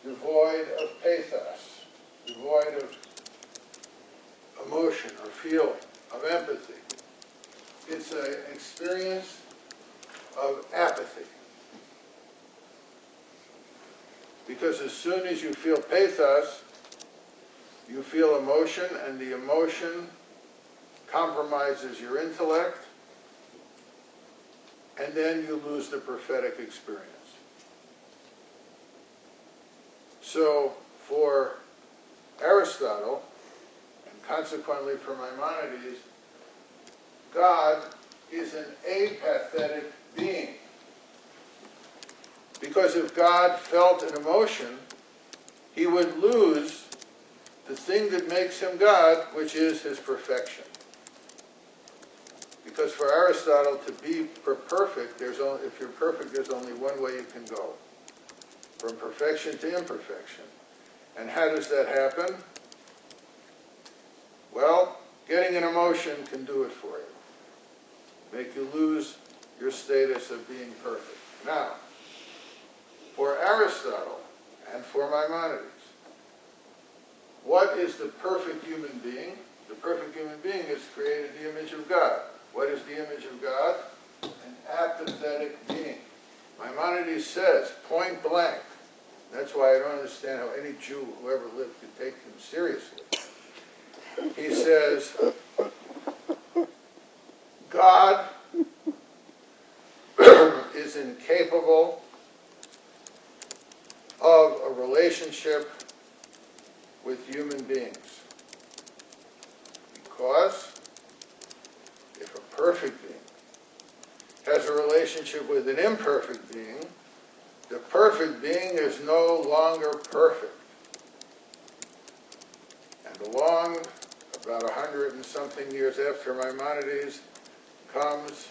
devoid of pathos, devoid of emotion or feeling, of empathy. It's an experience of apathy. Because as soon as you feel pathos, you feel emotion, and the emotion compromises your intellect, and then you lose the prophetic experience. So, for Aristotle, and consequently for Maimonides, God is an apathetic being. Because if God felt an emotion, he would lose the thing that makes him God, which is his perfection. Because for Aristotle, to be perfect, if you're perfect, there's only one way you can go. From perfection to imperfection. And how does that happen? Well, getting an emotion can do it for you. Make you lose your status of being perfect. Now, for Aristotle and for Maimonides, what is the perfect human being? The perfect human being is created in the image of God. What is the image of God? An apathetic being. Maimonides says, point blank, that's why I don't understand how any Jew who ever lived could take him seriously. He says, God is incapable of a relationship with human beings. Because if a perfect being has a relationship with an imperfect being, the perfect being is no longer perfect. And along, about 100 and something years after Maimonides, comes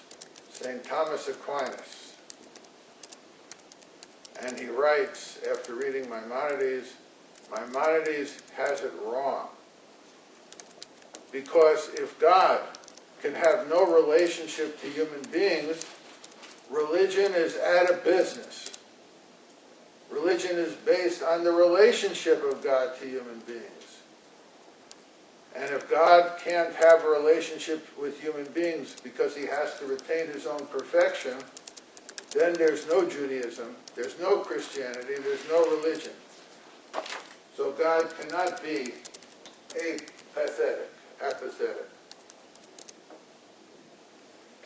St. Thomas Aquinas. And he writes, after reading Maimonides, Maimonides has it wrong. Because if God can have no relationship to human beings, religion is out of business. Religion is based on the relationship of God to human beings. And if God can't have a relationship with human beings because he has to retain his own perfection, then there's no Judaism, there's no Christianity, there's no religion. So God cannot be apathetic.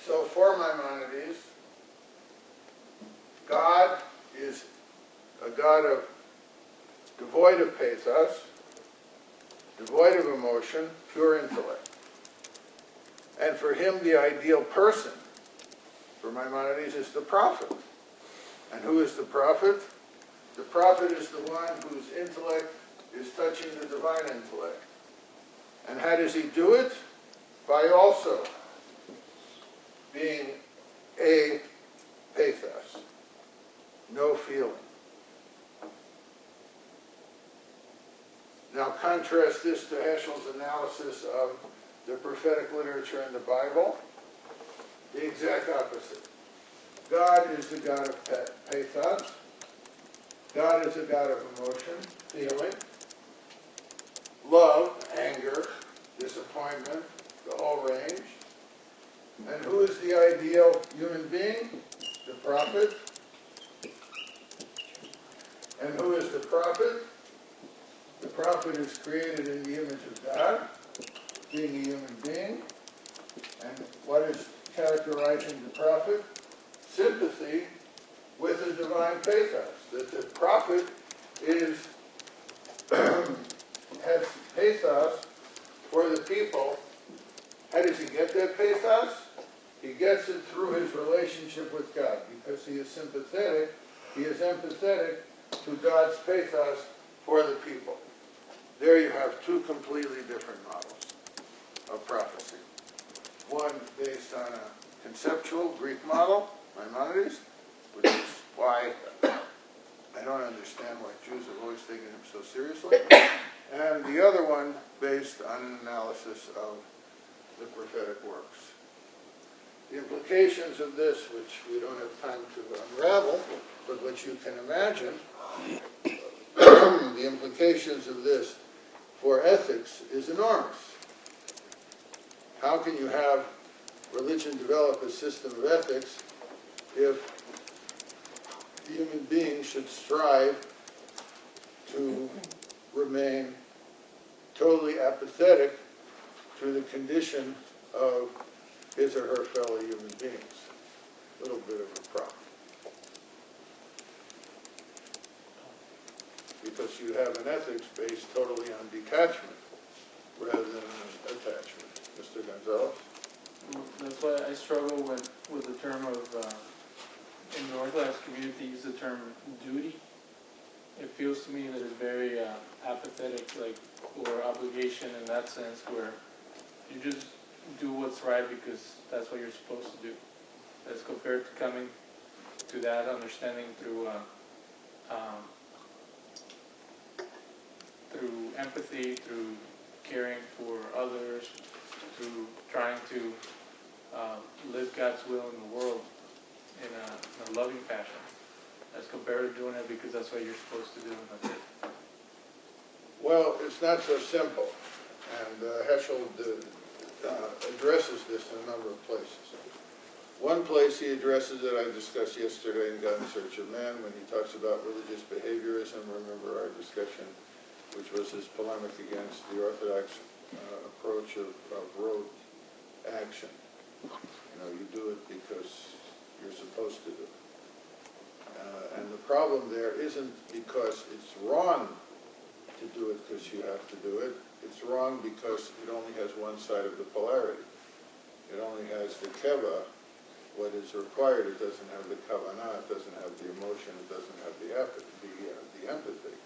So for Maimonides, God is a God devoid of pathos, devoid of emotion, pure intellect. And for him, the ideal person, for Maimonides, is the prophet. And who is the prophet? The prophet is the one whose intellect is touching the divine intellect. And how does he do it? By also being a pathos, no feeling. Now contrast this to Heschel's analysis of the prophetic literature in the Bible. The exact opposite. God is the God of pathos. God is a God of emotion, feeling, love, anger, disappointment, the whole range. And who is the ideal human being? The prophet. And who is the prophet? The prophet is created in the image of God, being a human being. And what is characterizing the prophet? Sympathy with the divine pathos, that the prophet is has pathos for the people. How does he get that pathos? He gets it through his relationship with God, because he is sympathetic, he is empathetic to God's pathos for the people. There you have two completely different models of prophecy. One based on a conceptual Greek model, Maimonides, which is why I don't understand why Jews have always taken him so seriously, and the other one based on an analysis of the prophetic works. The implications of this, which we don't have time to unravel, but which you can imagine, the implications of this for ethics is enormous. How can you have religion develop a system of ethics if human beings should strive to remain totally apathetic to the condition of his or her fellow human beings? A little bit of a problem. Because you have an ethics based totally on detachment rather than attachment. Mr. Gonzalez? That's why I struggle with the term of, in the Orthodox community, use the term duty. It feels to me that it's very apathetic, like, or obligation in that sense, where you just do what's right because that's what you're supposed to do. As compared to coming to that understanding through empathy, through caring for others, through trying to live God's will in the world in a loving fashion, as compared to doing it because that's what you're supposed to do and that's it. Well, it's not so simple, and Heshcel addresses this in a number of places. One place he addresses it I discussed yesterday in God in Search of Man when he talks about religious behaviorism. Remember our discussion, which was his polemic against the Orthodox approach of rote action. You know, you do it because you're supposed to do it. And the problem there isn't because it's wrong to do it because you have to do it. It's wrong because it only has one side of the polarity. It only has the keva, what is required. It doesn't have the kavanah, it doesn't have the emotion, it doesn't have the empathy.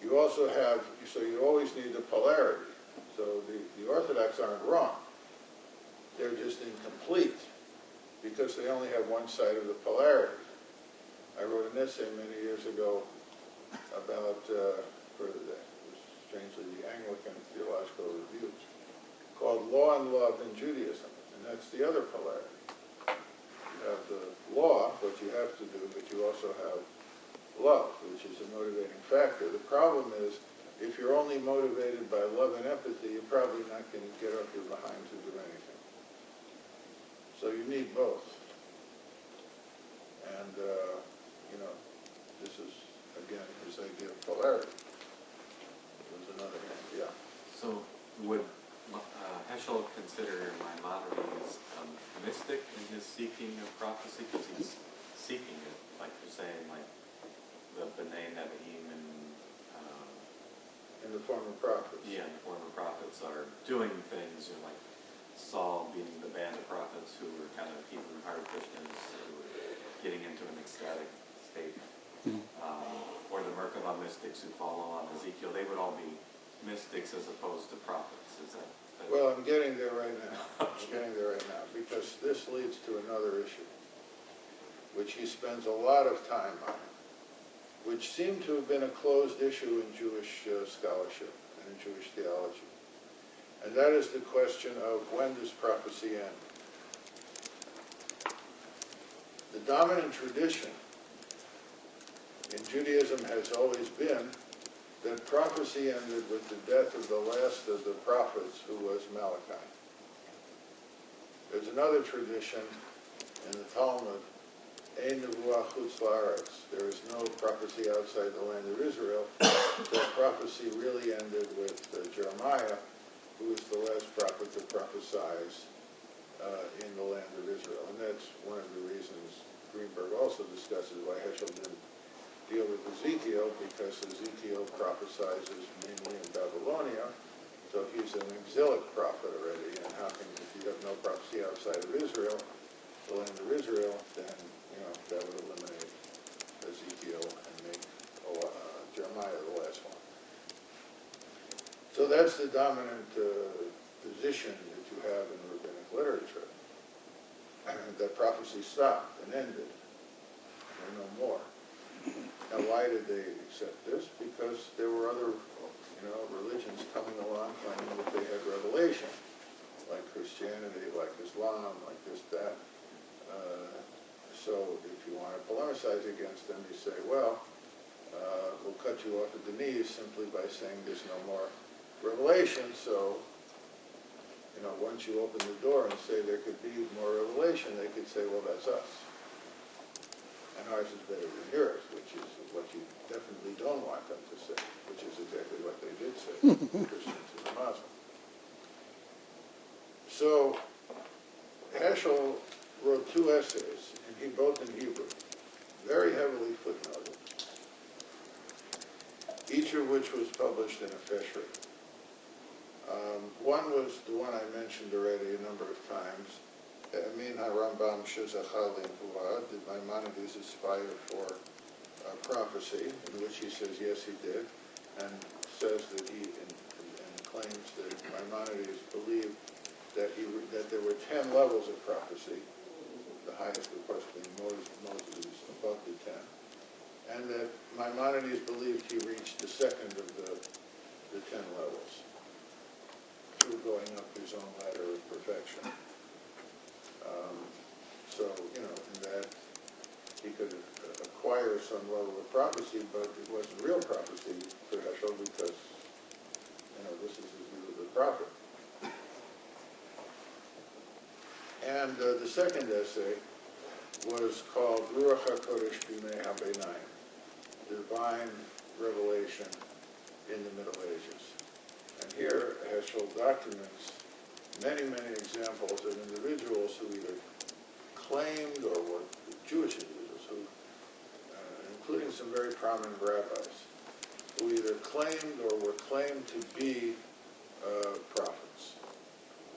You also have, so you always need the polarity. So the Orthodox aren't wrong. They're just incomplete because they only have one side of the polarity. I wrote an essay many years ago about, strangely, the Anglican Theological Reviews, called Law and Love and Judaism, and that's the other polarity. You have the law, what you have to do, but you also have love, which is a motivating factor. The problem is, if you're only motivated by love and empathy, you're probably not going to get off your behind to do anything. So you need both. And, this is, again, his idea of polarity. There's another hand, yeah. So would Heshcel consider Maimonides mystic in his seeking of prophecy? Because he's seeking it, like you're saying, like the B'nai Nevi'im In the form of prophets. Yeah, the former prophets are doing things, like Saul being the band of prophets who were kind of Hebrew-hearted Christians who were getting into an ecstatic state. Or the Merkabah mystics who follow on Ezekiel, they would all be mystics as opposed to prophets. Is that Well, I'm getting there right now. I'm getting there right now because this leads to another issue, which he spends a lot of time on, which seemed to have been a closed issue in Jewish scholarship and in Jewish theology. And that is the question of when does prophecy end? The dominant tradition in Judaism has always been that prophecy ended with the death of the last of the prophets, who was Malachi. There's another tradition in the Talmud, Ein nevuah chutz la'aretz. There is no prophecy outside the land of Israel. That prophecy really ended with Jeremiah, who is the last prophet that prophesies in the land of Israel. And that's one of the reasons Greenberg also discusses why Heschel didn't deal with Ezekiel, because Ezekiel prophesizes mainly in Babylonia, so he's an exilic prophet already, and how can, if you have no prophecy outside of Israel, the land of Israel, then, that would eliminate Ezekiel and make Jeremiah the last one. So that's the dominant position that you have in rabbinic literature, that prophecy stopped and ended, and no more. Now, why did they accept this? Because there were other, religions coming along claiming that they had revelation, like Christianity, like Islam, like this, that. So if you want to polemicize against them, you say, well, we'll cut you off at the knees simply by saying there's no more revelation. So, once you open the door and say there could be more revelation, they could say, well, that's us. And ours is better than yours, which is what you definitely don't want them to say, which is exactly what they did say, Christians and Muslims. So, Heschel wrote 2 essays, both in Hebrew, very heavily footnoted, each of which was published in a Feshri. One was the one I mentioned already a number of times, Min HaRambam Shezachal L'Nevuah, did Maimonides aspire for prophecy, in which he says yes he did, and says that and claims that Maimonides believed that there were 10 levels of prophecy, the highest of course being Moses above the 10, and that Maimonides believed he reached the second of the 10 levels through going up his own ladder of perfection. So, in that he could acquire some level of prophecy, but it wasn't real prophecy for Heschel because, this is his view of the prophet. And the second essay was called Ruach HaKodesh B'Yemei HaBeinayim, Divine Revelation in the Middle Ages. And here Heschel documents many, many examples of individuals who either claimed or were Jewish individuals, who, including some very prominent rabbis, who either claimed or were claimed to be prophets,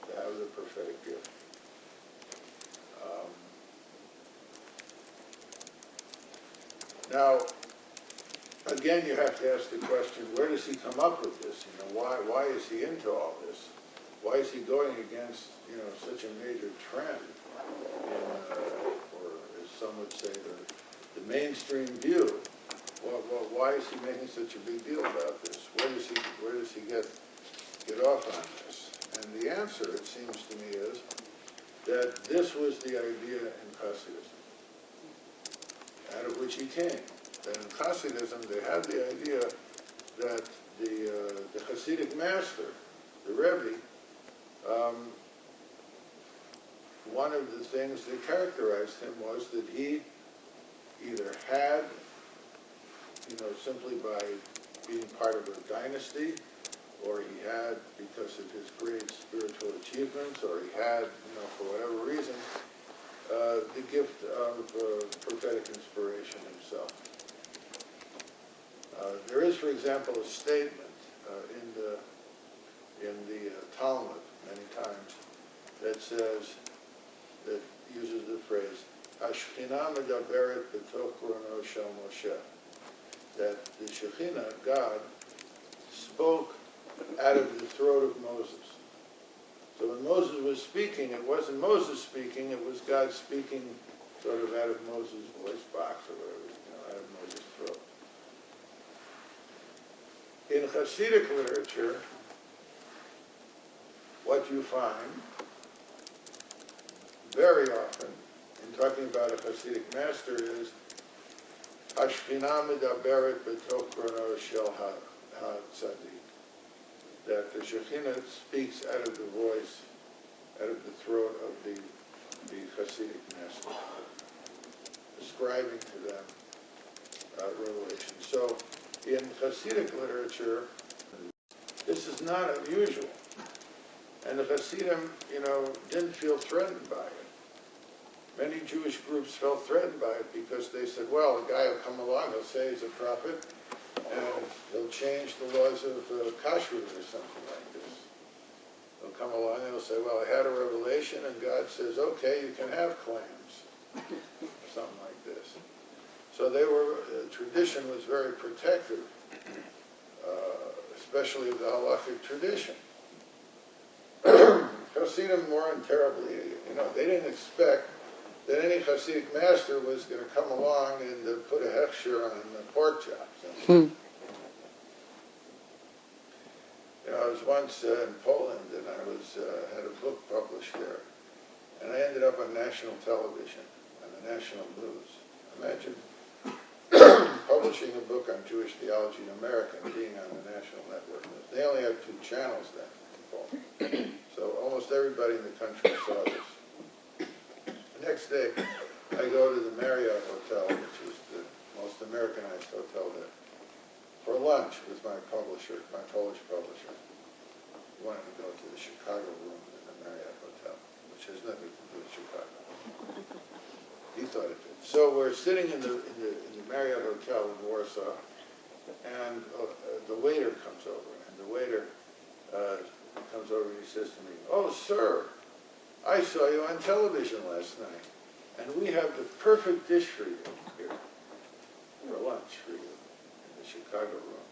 to have the prophetic gift. Now, again, you have to ask the question, where does he come up with this? Why is he into all this? Why is he going against, such a major trend in, or as some would say, the mainstream view? Well, why is he making such a big deal about this? Where does he get off on this? And the answer, it seems to me, is that this was the idea in Hasidism, out of which he came. That in Hasidism, they had the idea that the Hasidic master, the Rabbi, one of the things that characterized him was that he either had, simply by being part of a dynasty, or he had because of his great spiritual achievements, or he had, for whatever reason, the gift of prophetic inspiration himself. There is, for example, a statement in the Talmud many times that says, that uses the phrase, Hashchina medaberet b'toch krono shel Moshe, that the Shekhinah, God, spoke out of the throat of Moses. So when Moses was speaking, it wasn't Moses speaking, it was God speaking sort of out of Moses' voice box or whatever, out of Moses' throat. In Hasidic literature, what you find very often in talking about a Hasidic master is Hashchina medaberet b'toch krono shel ha-tzaddik, that the Shekhinah speaks out of the voice, out of the throat of the Hasidic master, ascribing to them revelation. So in Hasidic literature, this is not unusual. And the Hasidim, didn't feel threatened by it. many Jewish groups felt threatened by it because they said, well, a guy will come along, he'll say he's a prophet, and he'll change the laws of kashrut or something like this. He'll come along and he'll say, well, I had a revelation, and God says, okay, you can have clams, or something like this. So tradition was very protective, especially of the halachic tradition. Hasidim weren't terribly, they didn't expect that any Hasidic master was going to come along and put a Heshcel on the pork chops. I was once in Poland, and I had a book published there, and I ended up on national television, on the national news. Imagine publishing a book on Jewish theology in America and being on the national network. They only had 2 channels then in Poland. So almost everybody in the country saw this. The next day, I go to the Marriott Hotel, which is the most Americanized hotel there, for lunch with my publisher, my Polish publisher. He wanted to go to the Chicago room in the Marriott Hotel, which has nothing to do with Chicago. He thought it did. So we're sitting in the Marriott Hotel in Warsaw, and the waiter comes over, and the waiter comes over and he says to me, "Oh, sir, I saw you on television last night, and we have the perfect dish for you here, for lunch for you, in the Chicago room."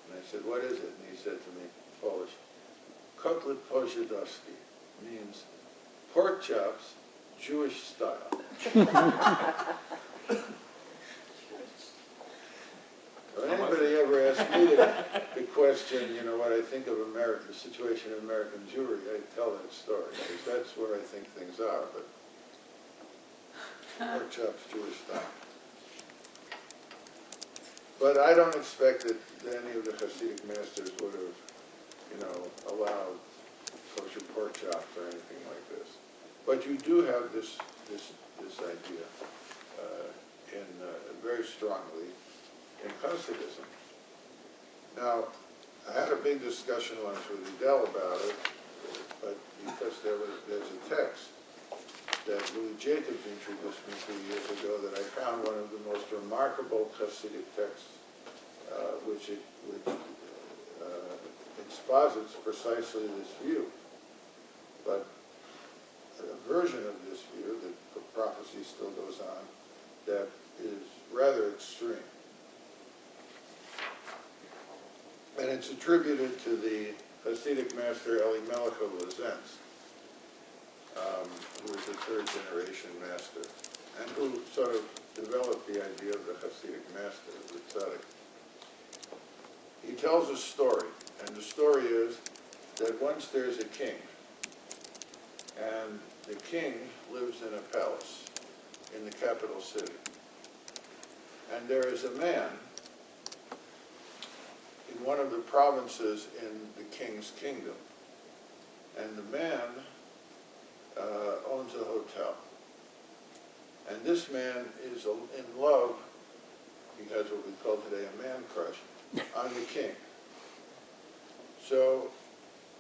And I said, "What is it?" And he said to me, Polish, "Kotlet po-żydowski," means pork chops, Jewish style. When anybody ever asks me the question, what I think of the situation of American Jewry, I tell that story, because that's where I think things are, but pork chops, Jewish style. But I don't expect that any of the Hasidic masters would have, allowed kosher pork chops or anything like this. But you do have this idea very strongly in Hasidism. Now, I had a big discussion once with Edel about it, but because there's a text that Louis Jacobs introduced me to years ago that I found one of the most remarkable Hasidic texts, which exposits precisely this view. But a version of this view, that prophecy still goes on, that is rather extreme. And it's attributed to the Hasidic master Elimelech of Lezentz, who was a third-generation master, and who sort of developed the idea of the Hasidic master, the tzaddik. He tells a story, and the story is that once there's a king, and the king lives in a palace in the capital city. And there is a man in one of the provinces in the king's kingdom. And the man owns a hotel. And this man is in love, he has what we call today a man crush, on the king. So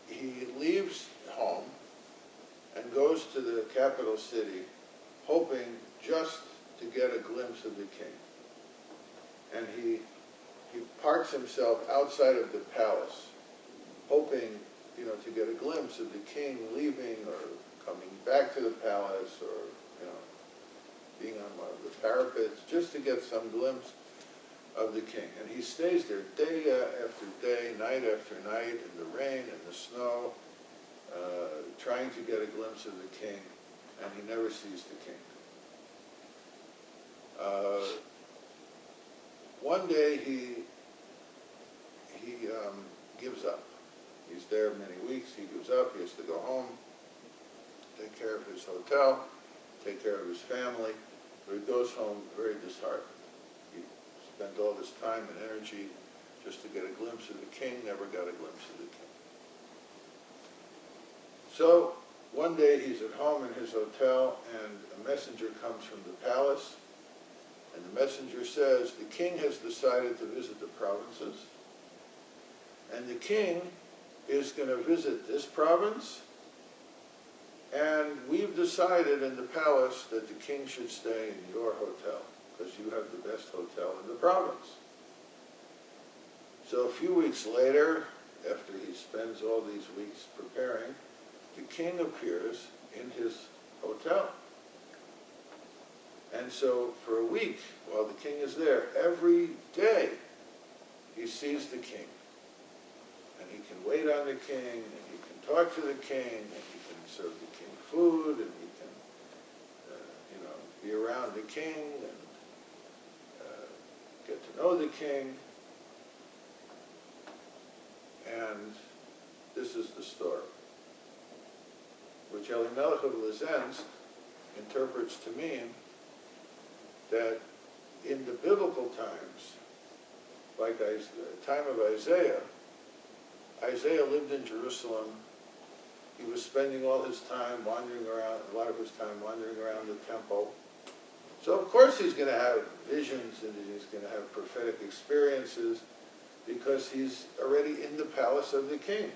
he leaves home and goes to the capital city, hoping just to get a glimpse of the king. And he parks himself outside of the palace, hoping, to get a glimpse of the king leaving or coming back to the palace or, being on one of the parapets, just to get some glimpse of the king. And he stays there day after day, night after night, in the rain and the snow, trying to get a glimpse of the king, and he never sees the king. One day he gives up. He's there many weeks, he gives up, he has to go home, take care of his hotel, take care of his family, but he goes home very disheartened. He spent all this time and energy just to get a glimpse of the king, never got a glimpse of the king. So one day he's at home in his hotel, and a messenger comes from the palace, and the messenger says, the king has decided to visit the provinces, and the king is going to visit this province And we've decided in the palace that the king should stay in your hotel, because you have the best hotel in the province. So a few weeks later, after he spends all these weeks preparing, the king appears in his hotel. And so for a week, while the king is there, every day he sees the king. And he can wait on the king, and he can talk to the king, and he can serve the king food, and he can, be around the king and get to know the king. And this is the story, which Elimelech of Lizensk interprets to mean that in the biblical times, like the time of Isaiah, Isaiah lived in Jerusalem. He was spending all his time wandering around, a lot of his time wandering around the temple. So of course he's going to have visions and he's going to have prophetic experiences because he's already in the palace of the king.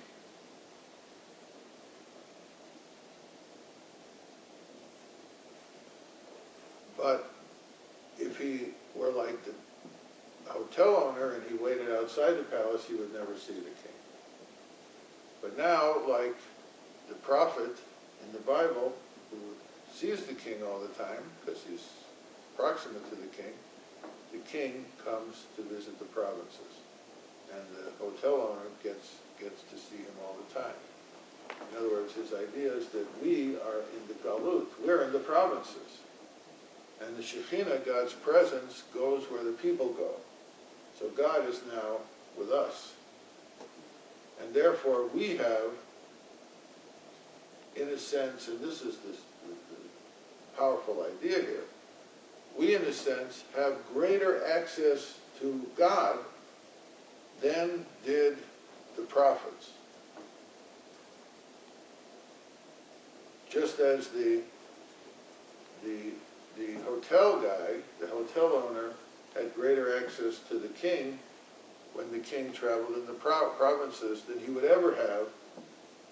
But if he were like the hotel owner and he waited outside the palace, he would never see the king. But now, like the prophet in the Bible, who sees the king all the time because he's proximate to the king comes to visit the provinces. And the hotel owner gets to see him all the time. In other words, his idea is that we are in the galut, we're in the provinces. And the Shekhinah, God's presence, goes where the people go. So God is now with us. And therefore we have, in a sense, and this is the powerful idea here, we in a sense have greater access to God than did the prophets. Just as the hotel guy, the hotel owner, had greater access to the king when the king traveled in the provinces than he would ever have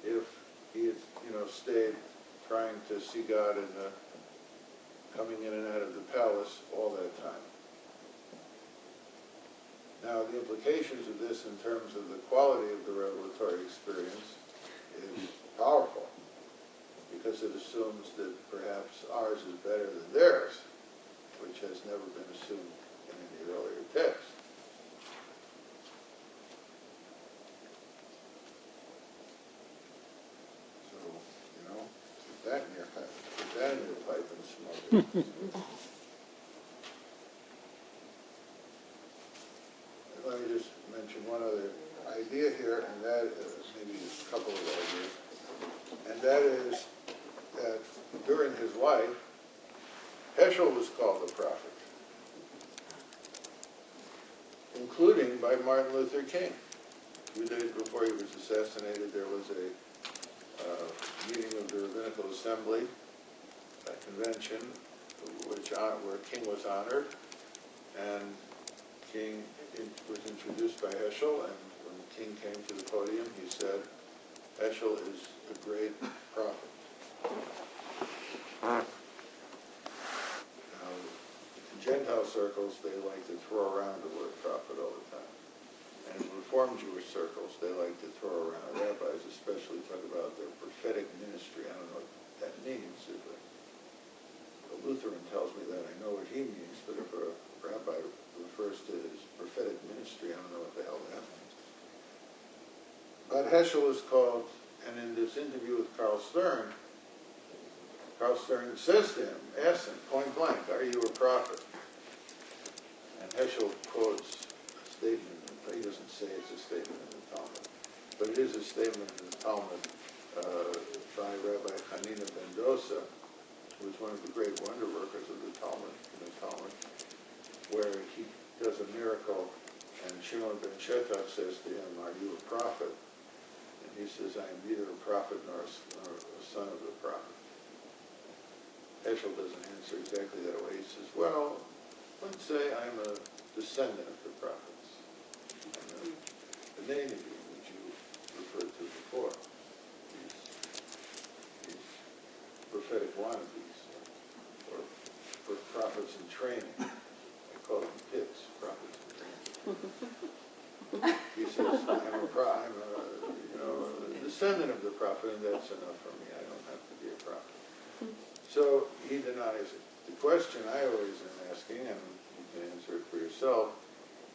if he had, stayed trying to see God in coming in and out of the palace all that time. Now, the implications of this in terms of the quality of the revelatory experience is powerful, because it assumes that perhaps ours is better than theirs, which has never been assumed in any earlier text. So, put that in your pipe, and smoke it. Let me just mention one other idea here, and that is maybe a couple of ideas, and that is that during his life, Heshcel was called a prophet, including by Martin Luther King. A few days before he was assassinated, there was a meeting of the Rabbinical Assembly, a convention, where King was honored, and King was introduced by Heshcel, and when King came to the podium, he said, Heshcel is a great prophet. Now, in Gentile circles, they like to throw around the word prophet all the time. And in Reformed Jewish circles, they like to throw around, rabbis especially talk about their prophetic ministry. I don't know what that means. If a Lutheran tells me that, I know what he means, but if a rabbi refers to his prophetic ministry, I don't know what the hell that means. But Heshcel is called, and in this interview with Carl Stern says to him, asks him point blank, are you a prophet? And Heshcel quotes a statement, he doesn't say it's a statement in the Talmud, but it is a statement in the Talmud by Rabbi Hanina ben Dosa, who was one of the great wonder workers of the Talmud, where he does a miracle, and Shimon ben Shetach says to him, are you a prophet? And he says, I am neither a prophet nor a son of a prophet. Heshcel doesn't answer exactly that way. He says, well, let's say I'm a descendant of the prophets. I'm the name which you referred to before. He's prophetic wannabes, or for prophets in training. I call them pits, prophets in training. He says, I'm a descendant of the prophet, and that's enough for me. I don't have to be a prophet. So he denies it. The question I always am asking, and you can answer it for yourself,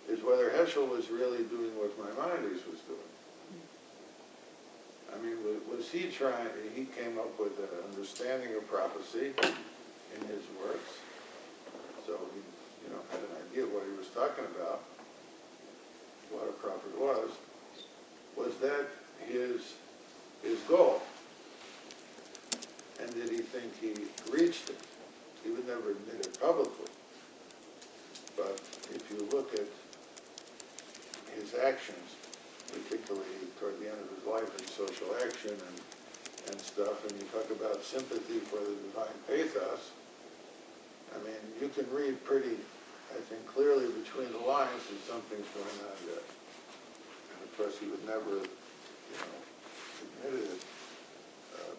is whether Heshcel was really doing what Maimonides was doing. I mean, was he trying, he came up with an understanding of prophecy in his works, so he, had an idea of what he was talking about, what a prophet was. Was that his goal? And did he think he reached it? He would never admit it publicly. But if you look at his actions, particularly toward the end of his life in social action and stuff, and you talk about sympathy for the divine pathos, I mean, you can read pretty, I think, clearly between the lines that something's going on there. And of course, he would never, admitted it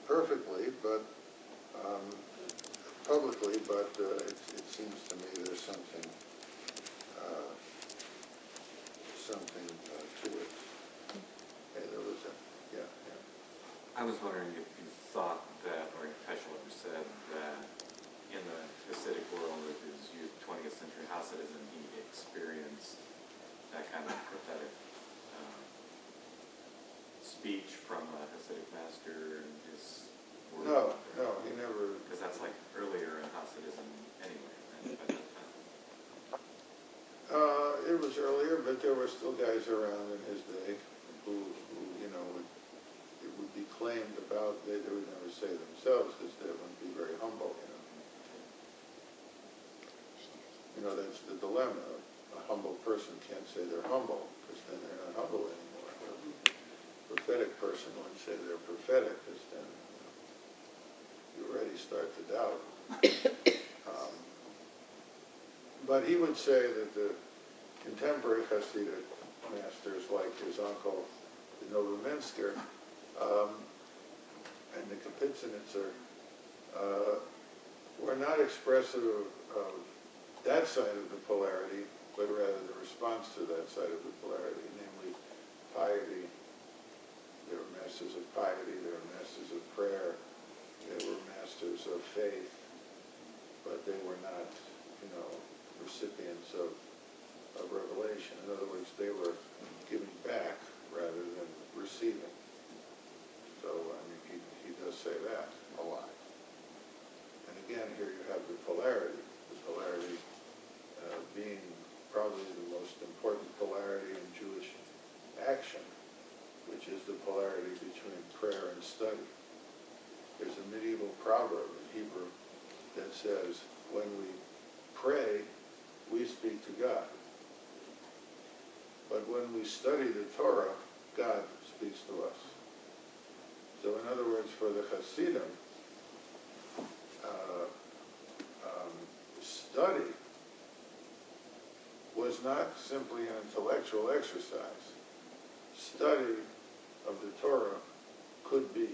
perfectly, but publicly, but it seems to me there's something to it. Okay, there was yeah. I was wondering if you thought that, or if Heshcel ever said that in the Hasidic world of his youth, 20th century Hasidism, he experienced that kind of prophetic speech from a Hasidic master and his word. No, he never. Because that's like earlier in Hasidism anyway, right? By that time. It was earlier, but there were still guys around in his day who it would be claimed about, they would never say themselves because they wouldn't be very humble, that's the dilemma. A humble person can't say they're humble because then they're not humble anymore. A prophetic person wouldn't say they're prophetic because then you already start to doubt. But he would say that the contemporary Hasidic masters, like his uncle, the Novominsker, and the Kapitzinitzer, were not expressive of that side of the polarity, but rather the response to that side of the polarity, namely piety. They were masters of piety, they were masters of prayer, they were masters of faith, but they were not, recipients of revelation. In other words, they were giving back rather than receiving. So, I mean, he does say that a lot. And again, here you have the polarity being probably the most important polarity in Jewish action, which is the polarity between prayer and study. There's a medieval proverb in Hebrew that says, when we pray, we speak to God. But when we study the Torah, God speaks to us. So in other words, for the Hasidim, study was not simply an intellectual exercise. Study of the Torah could be,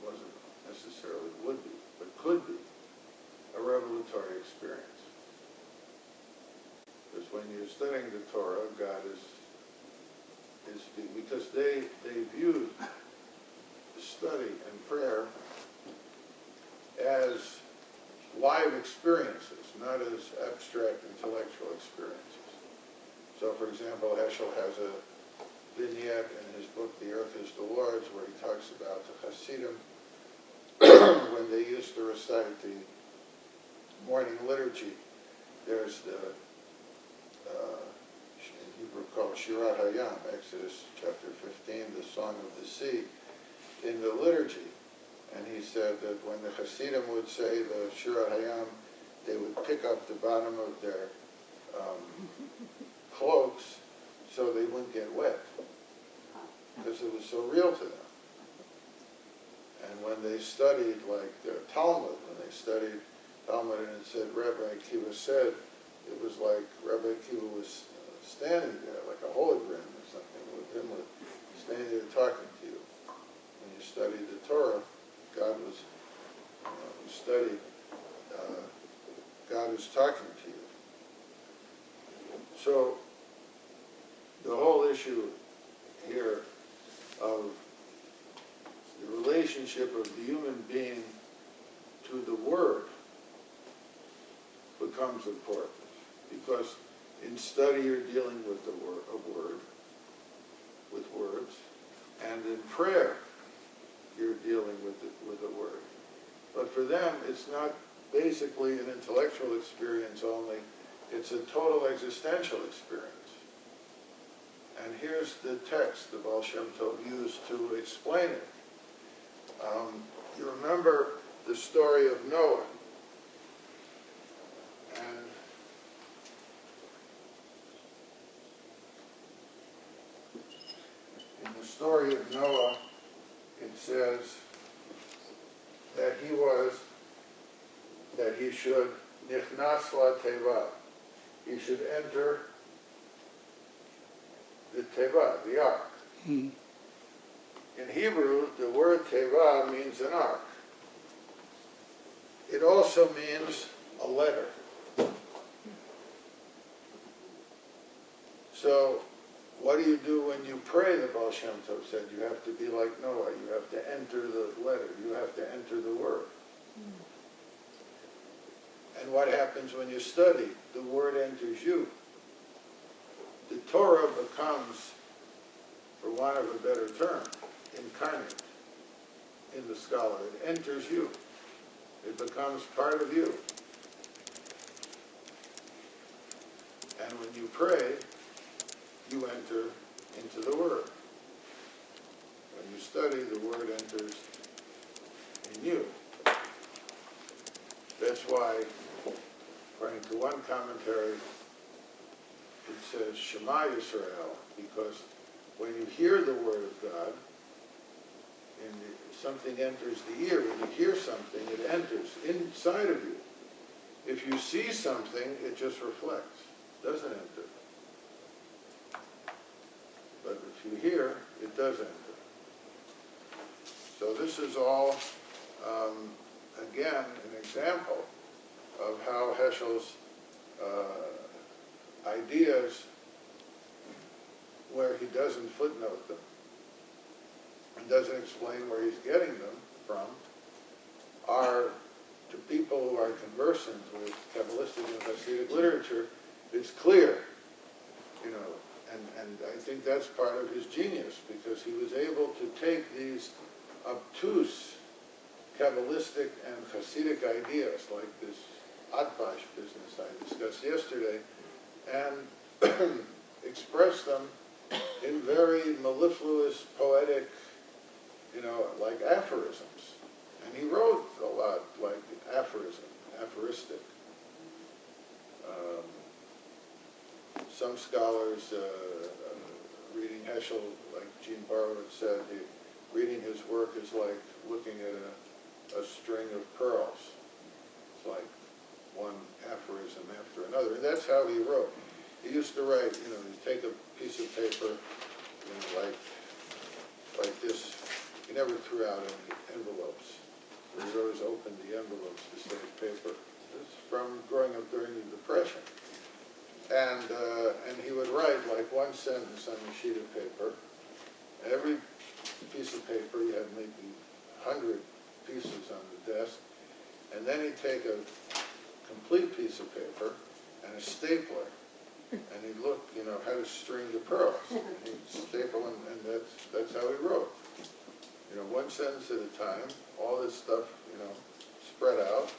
wasn't necessarily would be, but could be a revelatory experience. Because when you're studying the Torah, God is because they viewed study and prayer as live experiences, not as abstract intellectual experiences. So, for example, Heschel has a vignette in his book, The Earth is the Lord's, where he talks about the Hasidim when they used to recite the morning liturgy. There's the in Hebrew called Shirat Hayam, Exodus chapter 15, the Song of the Sea, in the liturgy. And he said that when the Hasidim would say the Shirat Hayam, they would pick up the bottom of their cloaks so they wouldn't get wet, because it was so real to them. And when they studied, like the Talmud, when they studied Talmud and it said, Rabbi Akiva said, it was like Rabbi Akiva was standing there, like a hologram or something, with him standing there talking to you. When you studied the Torah, God was you study, God is talking to you. So the whole issue here of the relationship of the human being to the Word becomes important, because in study you're dealing with the word, with words, and in prayer you're dealing with the Word. But for them, it's not basically an intellectual experience only, it's a total existential experience. And here's the text the Baal Shem Tov used to explain it. You remember the story of Noah. And in the story of Noah, it says that he should nichnas la-teva, he should enter the teva, the ark. Mm. In Hebrew, the word teva means an ark. It also means a letter. So, what do you do when you pray, the Baal Shem Tov said? You have to be like Noah. You have to enter the letter. You have to enter the Word. And what happens when you study? The Word enters you. The Torah becomes, for want of a better term, incarnate in the scholar. It enters you. It becomes part of you. And when you pray, you enter into the Word. When you study, the Word enters in you. That's why, according to one commentary, it says Shema Yisrael, because when you hear the Word of God, and something enters the ear. When you hear something, it enters inside of you. If you see something, it just reflects. It doesn't enter. But if you hear, it does enter. So this is all, again, an example of how Heschel's ideas, where he doesn't footnote them, and doesn't explain where he's getting them from, are, to people who are conversant with Kabbalistic and Hasidic literature, it's clear, you know, and I think that's part of his genius, because he was able to take these obtuse Kabbalistic and Hasidic ideas, like this Atbash business I discussed yesterday, and express them in very mellifluous, poetic, you know, like aphorisms. And he wrote a lot like aphoristic. Some scholars, reading Heschel, like Gene Barlowitz said, reading his work is like looking at a string of pearls. It's like one aphorism after another. And that's how he wrote. He used to write, you know, he'd take a piece of paper, you know, like this. He never threw out any envelopes. He would always open the envelopes to save paper. This is from growing up during the Depression. And he would write like one sentence on a sheet of paper. Every piece of paper, he had maybe 100 pieces on the desk. And then he'd take a complete piece of paper and a stapler. And he'd look, you know, how to string the pearls. And he'd staple, and that's how he wrote. You know, one sentence at a time, all this stuff, you know, spread out,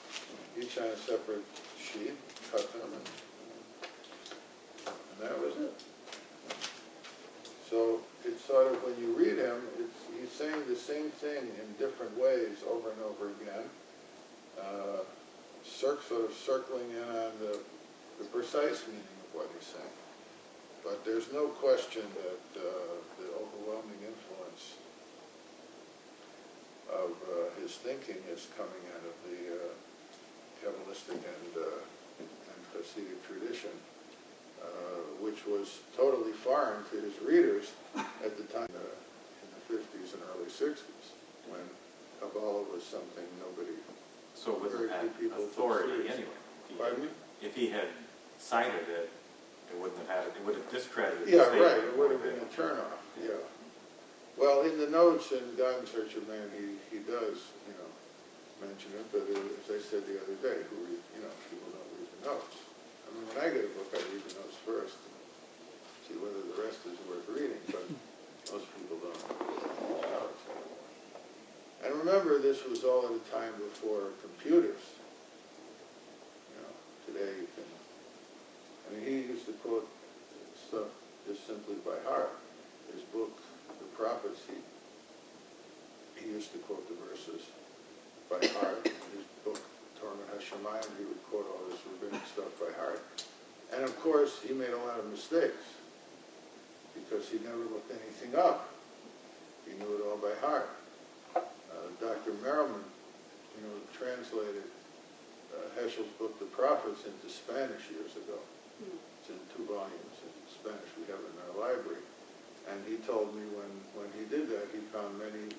each on a separate sheet, cut them, and that was it. So it's sort of, when you read him, he's saying the same thing in different ways over and over again, sort of circling in on the precise meaning of what he's saying. But there's no question that the overwhelming influence of his thinking is coming out of the Kabbalistic and Hasidic tradition, which was totally foreign to his readers at the time, in the 50s and early 60s, when Kabbalah was something nobody So it wouldn't very have few had people took authority seriously. anyway. Pardon me? If he had cited it, it wouldn't have had it. It would have discredited the Yeah, statement. right, it would have been a turnoff, yeah. Well, in the notes in God in Search of Man, he does, mention it, but as I said the other day, people don't read the notes. I mean, when I get a book, I read the notes first, and see whether the rest is worth reading, but most people don't read the notes. And remember, this was all at a time before computers. Today you can, he used to quote stuff just simply by heart. His book, The Prophets, he used to quote the verses by heart. His book, Torah Hashemayim, he would quote all this rabbinic stuff by heart. And of course, he made a lot of mistakes because he never looked anything up. He knew it all by heart. Dr. Merriman, translated Heschel's book, The Prophets, into Spanish years ago. It's in 2 volumes in Spanish. We have it in our library. And he told me when he did that, he found many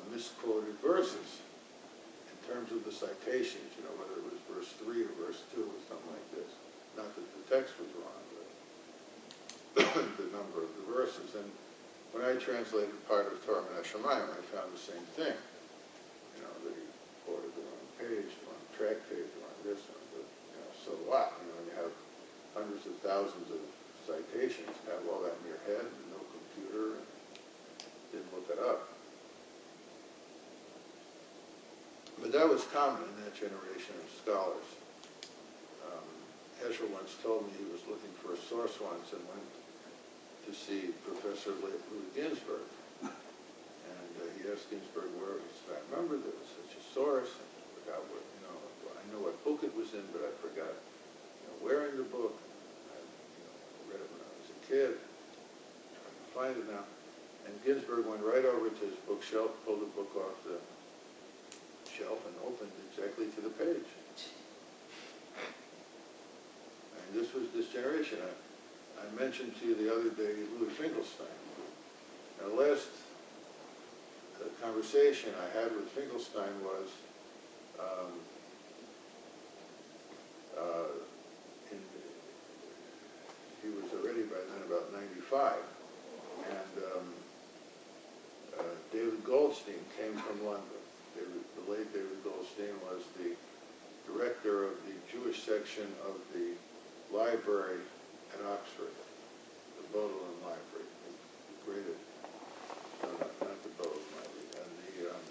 misquoted verses in terms of the citations, whether it was verse 3 or verse 2 or something like this. Not that the text was wrong, but the number of the verses. And when I translated part of Torah Hashemayim, I found the same thing. That he quoted the wrong page, the wrong track page, the wrong this, but, so what? You have hundreds of thousands of citations, have all that in your head, and no computer, and didn't look it up. But that was common in that generation of scholars. Heschel once told me he was looking for a source once and went to see Professor Louis Ginsburg. And he asked Ginsburg where he said, I remember there was such a source, and I forgot what, I know what book it was in, but I forgot where in the book. I read it when I was a kid. I can find it now. And Ginsburg went right over to his bookshelf, pulled the book off the shelf, and opened exactly to the page. And this was this generation. I mentioned to you the other day Louis Finkelstein. Now, the last conversation I had with Finkelstein was he was already by then about 95, and David Goldstein came from London. The late David Goldstein was the director of the Jewish section of the library at Oxford, the Bodleian Library, the great, not the Bodleian Library, and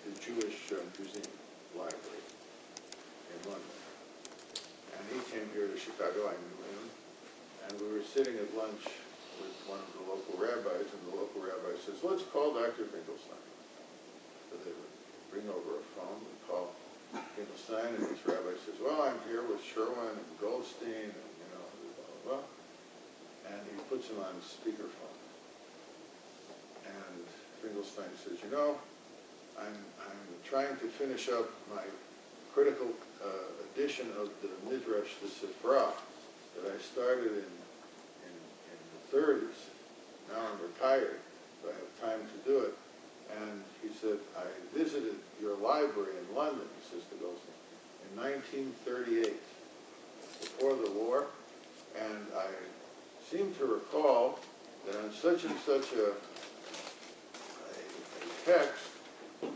the Jewish Museum Library in London. And he came here to Chicago, I knew him, and we were sitting at lunch with one of the local rabbis, and the local rabbi says, let's call Dr. Finkelstein. So they would bring over a phone and call Finkelstein, and this rabbi says, well, I'm here with Sherwin and Goldstein, and blah, blah, blah. And he puts him on speakerphone. And Finkelstein says, I'm trying to finish up my critical edition of the Midrash, the Sifra, that I started in the 30s. Now I'm retired, so I have time to do it. And he said, I visited your library in London, he says to Goldstein, in 1938, before the war, and I seem to recall that on such and such a text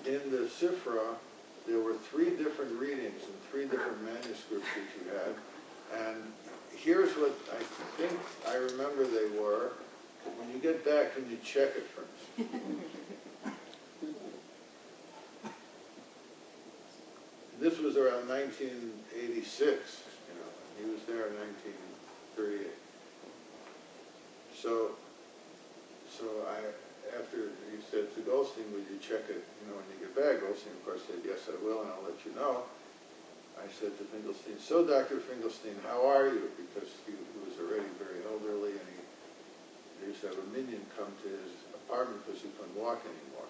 in the Sifra, there were 3 different readings and 3 different manuscripts that you had, and here's what I think I remember they were. When you get back, can you check it for me? This was around 1986, he was there in 1938. So after he said to Goldstein, would you check it, when you get back? Goldstein, of course, said, yes, I will, and I'll let you know. I said to Finkelstein, so Dr. Finkelstein, how are you? Because he was already very elderly, and he used to have a minion come to his apartment because he couldn't walk anymore.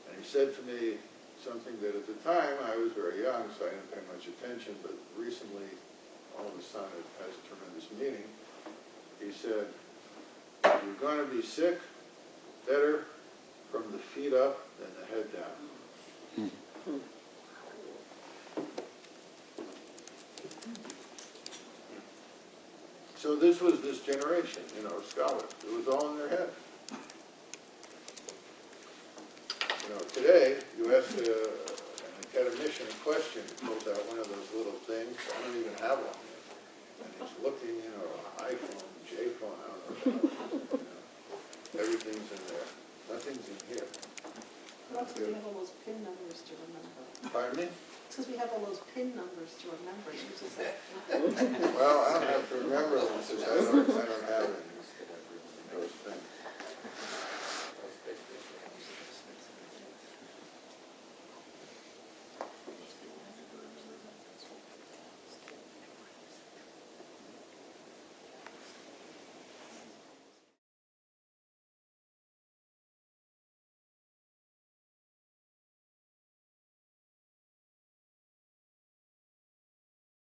And he said to me something that at the time I was very young, so I didn't pay much attention, but recently all of a sudden it has a tremendous meaning. He said, you're going to be sick better from the feet up than the head down. So this was this generation, scholars. It was all in their head. Today, you ask an academician a question, he pulls out one of those little things. I don't even have one yet. And he's looking, iPhone, J-phone, I don't know. Everything's in there. Nothing's in here. That's because we have all those PIN numbers to remember. Pardon me? It's because we have all those PIN numbers to remember. You just say, Well, I don't have to remember them since I don't